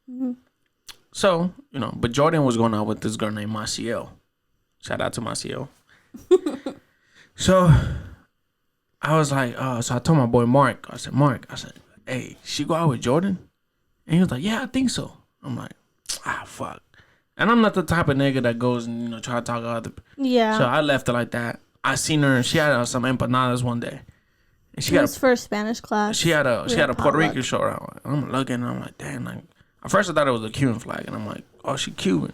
Speaker 2: Mm-hmm.
Speaker 1: So, but Jordan was going out with this girl named Maciel. Shout out to Maciel. So, I was like, so I told my boy Mark, I said, hey, she go out with Jordan? And he was like, yeah, I think so. I'm like, fuck. And I'm not the type of nigga that goes and, try to talk to other people.
Speaker 2: Yeah.
Speaker 1: So I left it like that. I seen her, and she had some empanadas one day. And she
Speaker 2: was for Spanish class.
Speaker 1: She had a Puerto Rican shirt on. I'm looking, and I'm like, damn. Like, at first I thought it was a Cuban flag, and I'm like, oh, she Cuban.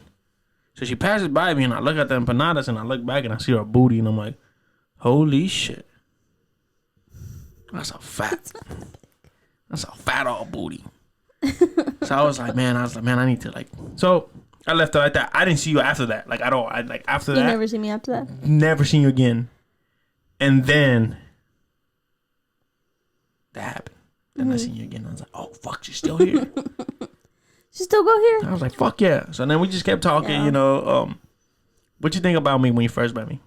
Speaker 1: So she passes by me, and I look at the empanadas, and I look back, and I see her booty, and I'm like, holy shit. That's a fat all booty. So I was like, man, I need to like. So I left it like that. I didn't see you after that, like at all. After that.
Speaker 2: You never seen me after that.
Speaker 1: Never seen you again. And then that happened. Then I seen you again. I was like, oh fuck, she's still here.
Speaker 2: She still go here.
Speaker 1: I was like, fuck yeah. So then we just kept talking. What you think about me when you first met me?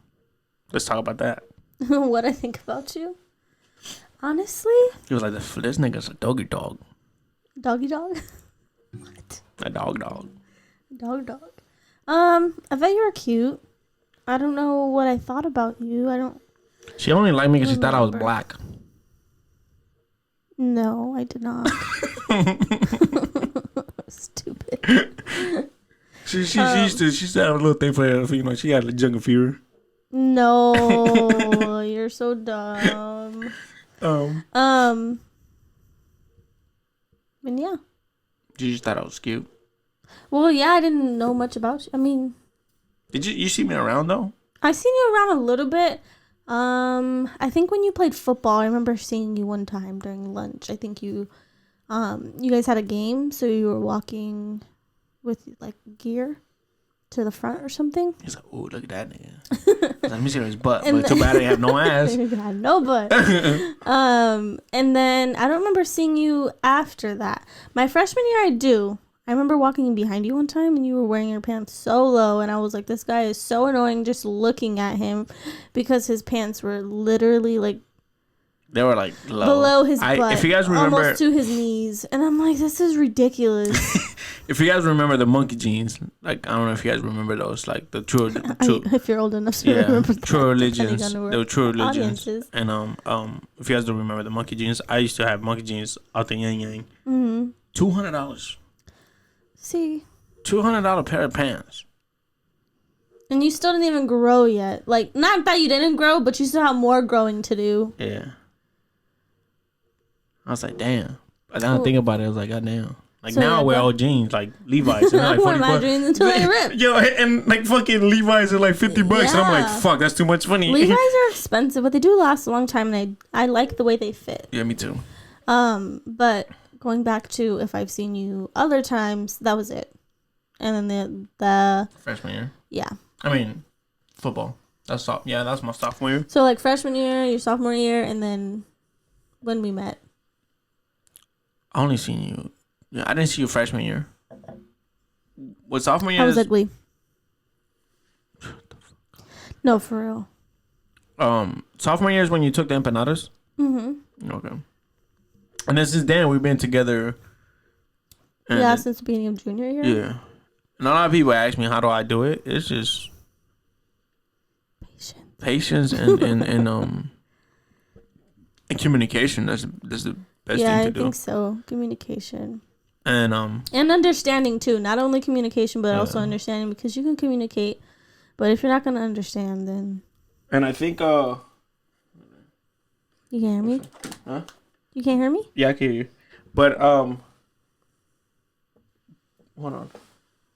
Speaker 1: Let's talk about that.
Speaker 2: What I think about you? Honestly,
Speaker 1: he was like, this nigga's a doggy dog.
Speaker 2: Doggy dog? What?
Speaker 1: A dog.
Speaker 2: Dog. I thought you were cute. I don't know what I thought about you.
Speaker 1: She only liked me because she thought I was black.
Speaker 2: No, I did not. Stupid.
Speaker 1: She used to have a little thing for her, she had a jungle fever.
Speaker 2: No, you're so dumb. And yeah.
Speaker 1: You just thought I was cute?
Speaker 2: Well, yeah, I didn't know much about you. I mean,
Speaker 1: did you see me around though?
Speaker 2: I seen you around a little bit. I think when you played football, I remember seeing you one time during lunch. I think you guys had a game, so you were walking with like gear to the front or something.
Speaker 1: He's like, "Ooh, look at that nigga." Let me see his butt, but too bad I have no ass.
Speaker 2: He had no butt. And then I don't remember seeing you after that. My freshman year, I do. I remember walking behind you one time and you were wearing your pants so low, and I was like, this guy is so annoying just looking at him because his pants were literally like
Speaker 1: they were like low.
Speaker 2: Below his butt.
Speaker 1: If you guys remember,
Speaker 2: almost to his knees. And I'm like, this is ridiculous.
Speaker 1: If you guys remember the monkey jeans, like, I don't know if you guys remember those, like the true
Speaker 2: if you're old enough to remember that.
Speaker 1: True religions. They were true religions. And if you guys don't remember the monkey jeans, I used to have monkey jeans out the Yang Yang. Mm-hmm. $200.
Speaker 2: See,
Speaker 1: $200 pair of pants.
Speaker 2: And you still didn't even grow yet. Like, not that you didn't grow, but you still have more growing to do.
Speaker 1: Yeah. I was like, damn. But now I think about it, I was like, goddamn. Like, so now I wear old jeans, like Levi's. And like,
Speaker 2: I wear my jeans until they rip.
Speaker 1: Yo, and like fucking Levi's are like $50. Yeah. And I'm like, fuck, that's too much money.
Speaker 2: Levi's are expensive, but they do last a long time, and I like the way they fit.
Speaker 1: Yeah, me too.
Speaker 2: But going back to if I've seen you other times, that was it. And then the
Speaker 1: freshman year.
Speaker 2: Yeah.
Speaker 1: I mean, football. That's my sophomore year.
Speaker 2: So like freshman year, your sophomore year, and then when we met.
Speaker 1: I only seen you. Yeah, I didn't see you freshman year. What sophomore year?
Speaker 2: I was ugly. No, for
Speaker 1: real. Sophomore year is when you took the empanadas. Mm-hmm. Okay. And then since then we've been together.
Speaker 2: Yeah, since the beginning of junior year.
Speaker 1: Yeah. And a lot of people ask me, how do I do it? It's just patience and communication. That's the best thing to do.
Speaker 2: I think so. Communication.
Speaker 1: And
Speaker 2: understanding too. Not only communication, but also understanding, because you can communicate, but if you're not gonna understand, then.
Speaker 1: And I think
Speaker 2: you can't hear me?
Speaker 1: Huh?
Speaker 2: You can't hear me?
Speaker 1: Yeah, I can hear you. But hold on.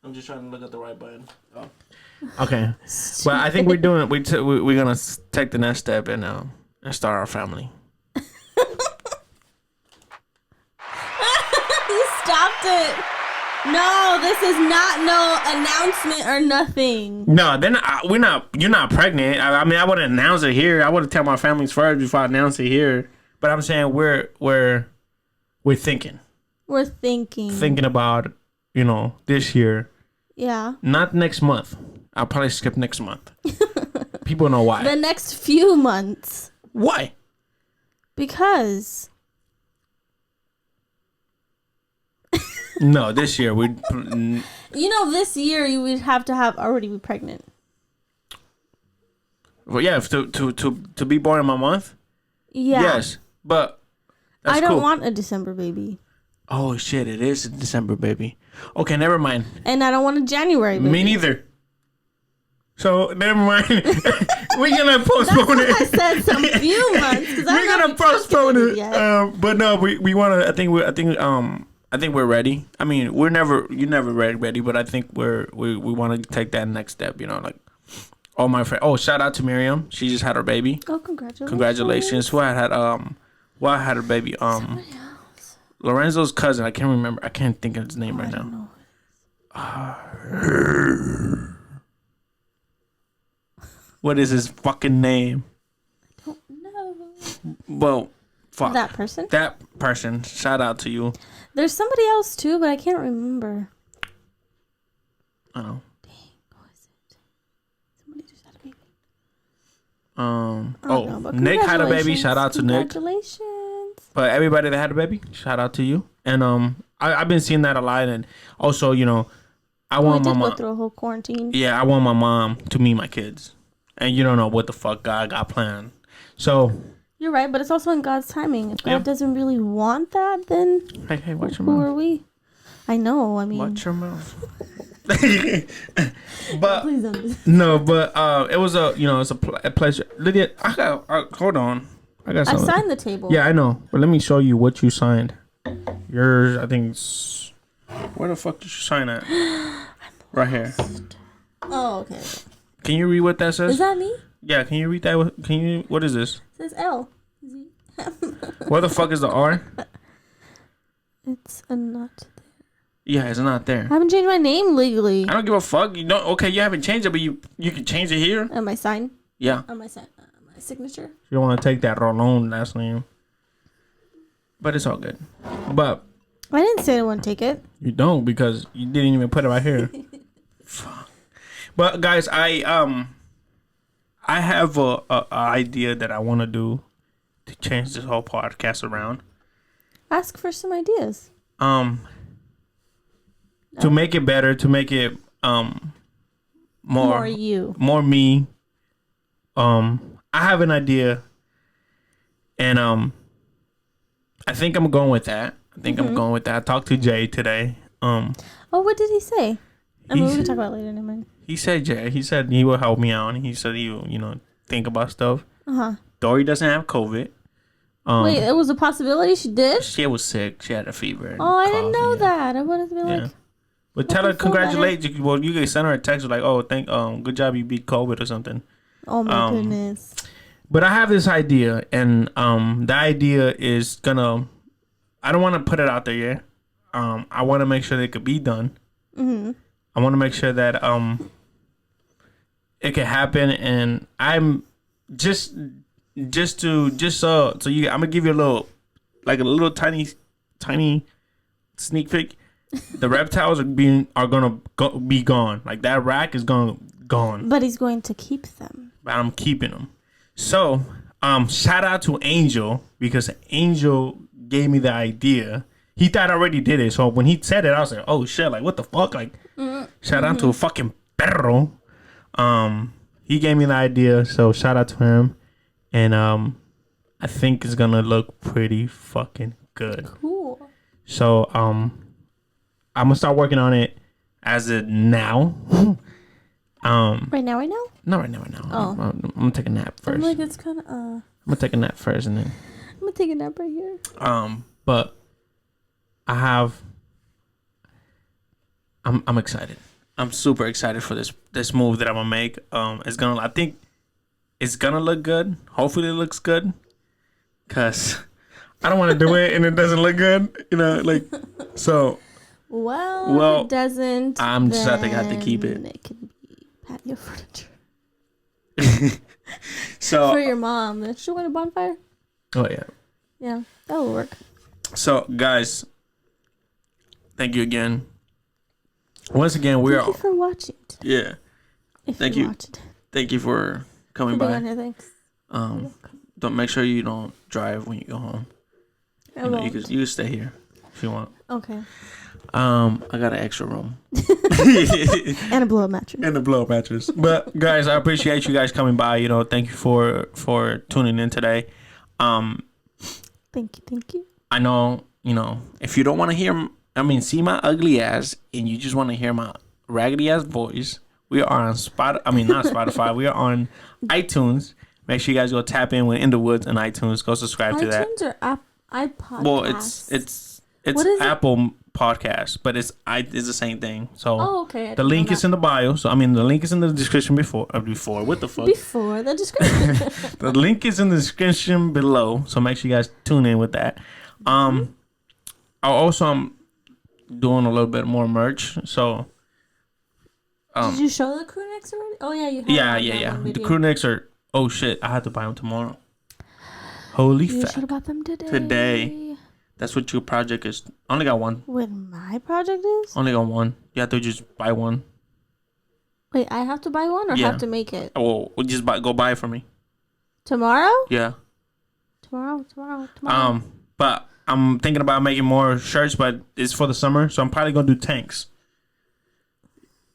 Speaker 1: I'm just trying to look at the right button. Oh. Okay. Well, I think we're gonna take the next step and start our family.
Speaker 2: You stopped it. No, this is not no announcement or nothing.
Speaker 1: No, then we're not. You're not pregnant. I mean, I would announce it here. I would tell my families first before I announce it here. But I'm saying we're thinking.
Speaker 2: We're thinking
Speaker 1: about, this year.
Speaker 2: Yeah.
Speaker 1: Not next month. I'll probably skip next month. People know why.
Speaker 2: The next few months.
Speaker 1: Why?
Speaker 2: Because.
Speaker 1: No, this year we.
Speaker 2: This year you would have to have already be pregnant.
Speaker 1: Well, yeah, to be born in my month.
Speaker 2: Yeah.
Speaker 1: Yes, but that's
Speaker 2: I don't
Speaker 1: cool.
Speaker 2: want a December baby.
Speaker 1: Oh shit! It is a December baby. Okay, never mind.
Speaker 2: And I don't want a January baby.
Speaker 1: Me neither. So never mind. We're gonna postpone it.
Speaker 2: I said some few months.
Speaker 1: We're gonna postpone it. But no, we want to. I think we're ready. I mean, you're never ready, but I think we want to take that next step. Like all my friends. Oh, shout out to Miriam. She just had her baby.
Speaker 2: Oh, congratulations!
Speaker 1: Congratulations. Who had her baby?
Speaker 2: Somebody else.
Speaker 1: Lorenzo's cousin. I can't remember. I can't think of his name right now. What is his fucking name?
Speaker 2: I don't know.
Speaker 1: Well, fuck.
Speaker 2: That person?
Speaker 1: That person. Shout out to you.
Speaker 2: There's somebody else too, but I can't remember.
Speaker 1: Oh.
Speaker 2: Dang, who is it? Somebody just had a baby.
Speaker 1: Nick had a baby. Shout out to Nick.
Speaker 2: Congratulations.
Speaker 1: But everybody that had a baby, shout out to you. And I've been seeing that a lot. And also, I want my mom.
Speaker 2: Go through a whole quarantine.
Speaker 1: Yeah, I want my mom to meet my kids. And you don't know what the fuck God got planned. So.
Speaker 2: You're right, but it's also in God's timing. If God doesn't really want that, then
Speaker 1: hey, watch your mouth.
Speaker 2: Who are we? I know. I mean,
Speaker 1: watch your mouth.
Speaker 2: But please don't.
Speaker 1: No, but it was it's a pleasure. Lydia, hold on. I
Speaker 2: signed the table.
Speaker 1: Yeah, I know, but let me show you what you signed. Yours, I think. Where the fuck did you sign at? Right here.
Speaker 2: Oh, okay.
Speaker 1: Can you read what that says?
Speaker 2: Is that me?
Speaker 1: Yeah, can you read that? What is this?
Speaker 2: It says L.
Speaker 1: What the fuck is the R?
Speaker 2: It's not there.
Speaker 1: Yeah, it's not there.
Speaker 2: I haven't changed my name legally.
Speaker 1: I don't give a fuck. You don't. Okay, you haven't changed it, but you can change it here.
Speaker 2: On my sign?
Speaker 1: Yeah.
Speaker 2: On my signature?
Speaker 1: You don't want to take that Rolon last name. But it's all good. But
Speaker 2: I didn't say I want to take it.
Speaker 1: You don't, because you didn't even put it right here. Fuck. But guys, I have a idea that I want to do to change this whole podcast around.
Speaker 2: Ask for some ideas.
Speaker 1: To make it better, to make it more
Speaker 2: you,
Speaker 1: more me. I have an idea, and I think I'm going with that. I'm going with that. I talked to Jay today.
Speaker 2: What did he say? I mean, we can talk about it later. Never mind.
Speaker 1: He said he will help me out, and he said he will, think about stuff. Dory doesn't have COVID.
Speaker 2: Wait, it was a possibility she did?
Speaker 1: She was sick. She had a fever.
Speaker 2: Oh, I didn't know that. I would have been like.
Speaker 1: But tell her congratulations. Well, you can send her a text like, "Oh, good job, you beat COVID" or something.
Speaker 2: Oh my goodness.
Speaker 1: But I have this idea, and the idea is gonna. I don't want to put it out there yet. I want to make sure that it could be done.
Speaker 2: Mm-hmm.
Speaker 1: I want to make sure that it can happen, and I'm so I'm gonna give you a little tiny sneak peek. The reptiles are gonna be gone. Like that rack is gone.
Speaker 2: But he's going to keep them.
Speaker 1: But I'm keeping them. So shout out to Angel, because Angel gave me the idea. He thought I already did it. So when he said it, I was like, oh shit, like what the fuck? Like Shout out to fucking perro. He gave me the idea, so shout out to him. And I think it's gonna look pretty fucking good.
Speaker 2: Cool.
Speaker 1: So I'm gonna start working on it as of now.
Speaker 2: Right now?
Speaker 1: Not right now.
Speaker 2: Oh.
Speaker 1: I'm gonna take a nap first.
Speaker 2: I'm like, it's kind of
Speaker 1: I'm gonna take a nap first, and then
Speaker 2: I'm gonna take a nap right here.
Speaker 1: But I'm excited. I'm super excited for this move that I'm gonna make. I think it's gonna look good. Hopefully it looks good. Cause I don't want to do it and it doesn't look good. You know, like so.
Speaker 2: Well, it doesn't.
Speaker 1: I think I have to keep it.
Speaker 2: It can be patio furniture.
Speaker 1: So
Speaker 2: for your mom, does she want a bonfire?
Speaker 1: Oh yeah.
Speaker 2: Yeah, that will work.
Speaker 1: So guys, thank you again. Once again,
Speaker 2: Thank you for watching.
Speaker 1: Yeah. Thank you.
Speaker 2: Watched.
Speaker 1: Thank you for coming
Speaker 2: by.
Speaker 1: by.
Speaker 2: Here, thanks.
Speaker 1: Don't make sure you don't drive when you go home. You can stay here if you want.
Speaker 2: Okay.
Speaker 1: I got an extra room.
Speaker 2: And a blow-up mattress.
Speaker 1: But guys, I appreciate you guys coming by. Thank you for tuning in today.
Speaker 2: Thank you.
Speaker 1: I know, if you don't want to see my ugly ass and you just want to hear my raggedy ass voice, we are on not Spotify. We are on iTunes. Make sure you guys go tap in with In the Woods and iTunes. Go subscribe to that.
Speaker 2: iTunes or iPodcasts?
Speaker 1: Well, it's Apple Podcast, but it's the same thing. So
Speaker 2: okay.
Speaker 1: The link is in the bio. So the link is in the description before. What the fuck?
Speaker 2: Before the description.
Speaker 1: The link is in the description below. So make sure you guys tune in with that. I'm doing a little bit more merch. So
Speaker 2: did you show the crew necks already? Oh yeah, you have.
Speaker 1: Yeah. The crew necks are. Oh shit! I have to buy them tomorrow. Holy fuck!
Speaker 2: You should have bought them today.
Speaker 1: Today. That's what your project is. Only got one.
Speaker 2: What my project is?
Speaker 1: Only got one. You have to just buy one.
Speaker 2: Wait, I have to buy one or have to make it?
Speaker 1: Oh, well, just go buy it for me.
Speaker 2: Tomorrow?
Speaker 1: Yeah.
Speaker 2: Tomorrow.
Speaker 1: But I'm thinking about making more shirts, but it's for the summer, so I'm probably gonna do tanks.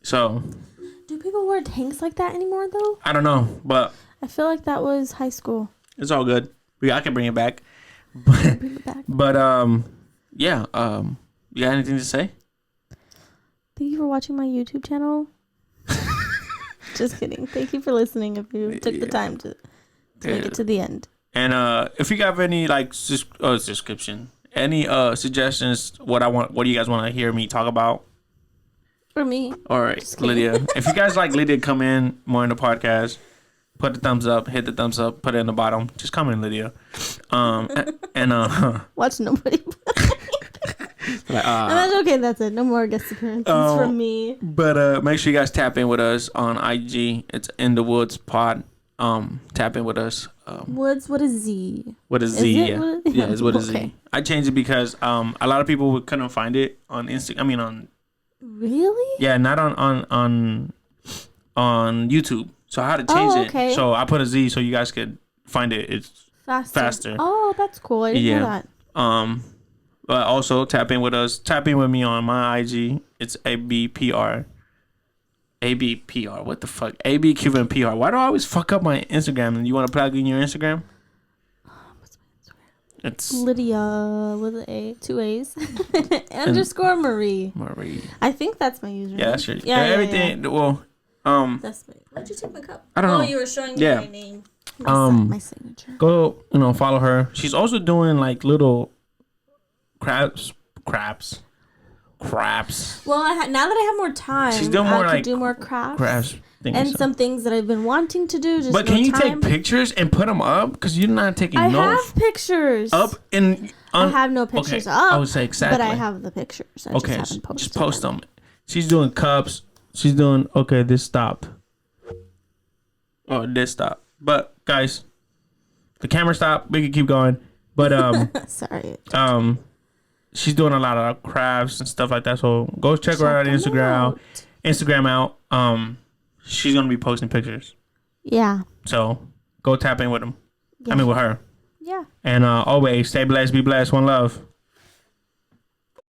Speaker 1: So.
Speaker 2: Do people wear tanks like that anymore though?
Speaker 1: I don't know, but.
Speaker 2: I feel like that was high school.
Speaker 1: It's all good. I can bring it back. But yeah. You got anything to say?
Speaker 2: Thank you for watching my YouTube channel. Just kidding. Thank you for listening. If you took the time to make it to the end.
Speaker 1: And if you got any description, any suggestions, what do you guys want to hear me talk about?
Speaker 2: For me.
Speaker 1: All right, Lydia. If you guys like Lydia, come in more in the podcast. Put the thumbs up, hit the thumbs up, put it in the bottom. Just comment, Lydia.
Speaker 2: Watch nobody. That's okay. That's it. No more guest appearances from me.
Speaker 1: But make sure you guys tap in with us on IG. It's In the Woods Pod. Tap in with us.
Speaker 2: Woods with a Z.
Speaker 1: With a Z, yeah. Yeah, it's with a Z.
Speaker 2: Okay.
Speaker 1: I changed it because a lot of people couldn't find it on Instagram. On.
Speaker 2: Really?
Speaker 1: Yeah, not on YouTube. So I had to change it. So I put a Z so you guys could find it. It's faster.
Speaker 2: Oh, that's cool. I didn't know that.
Speaker 1: But also tap in with us. Tap in with me on my IG. It's ABPR. What the fuck? AB Cuban PR. Why do I always fuck up my Instagram? And you want to plug in your Instagram?
Speaker 2: What's my Instagram?
Speaker 1: It's
Speaker 2: Lydia with an A, 2 A's _ Marie. I think that's my username.
Speaker 1: Yeah, that's your. Yeah, everything. Yeah. Well.
Speaker 2: That's me. Why'd you take my cup?
Speaker 1: I don't know.
Speaker 2: Oh, you were showing me my name. My signature.
Speaker 1: Go, follow her. She's also doing like little craps.
Speaker 2: Well, now that I have more time,
Speaker 1: she's doing more
Speaker 2: I can do more crafts
Speaker 1: things
Speaker 2: and some things that I've been wanting to do.
Speaker 1: But can you take pictures and put them up? Because you're not taking notes.
Speaker 2: I have pictures
Speaker 1: up in.
Speaker 2: I have no pictures up.
Speaker 1: I would say exactly.
Speaker 2: But I have the pictures.
Speaker 1: Just post them. She's doing cups. She's doing this stopped. Oh, this stopped. But guys, the camera stopped. We can keep going. But
Speaker 2: sorry.
Speaker 1: She's doing a lot of crafts and stuff like that. So go check her out on Instagram out. She's gonna be posting pictures.
Speaker 2: Yeah.
Speaker 1: So go tap in with them.
Speaker 2: Yeah.
Speaker 1: With her.
Speaker 2: Yeah.
Speaker 1: And always stay blessed, be blessed, one love.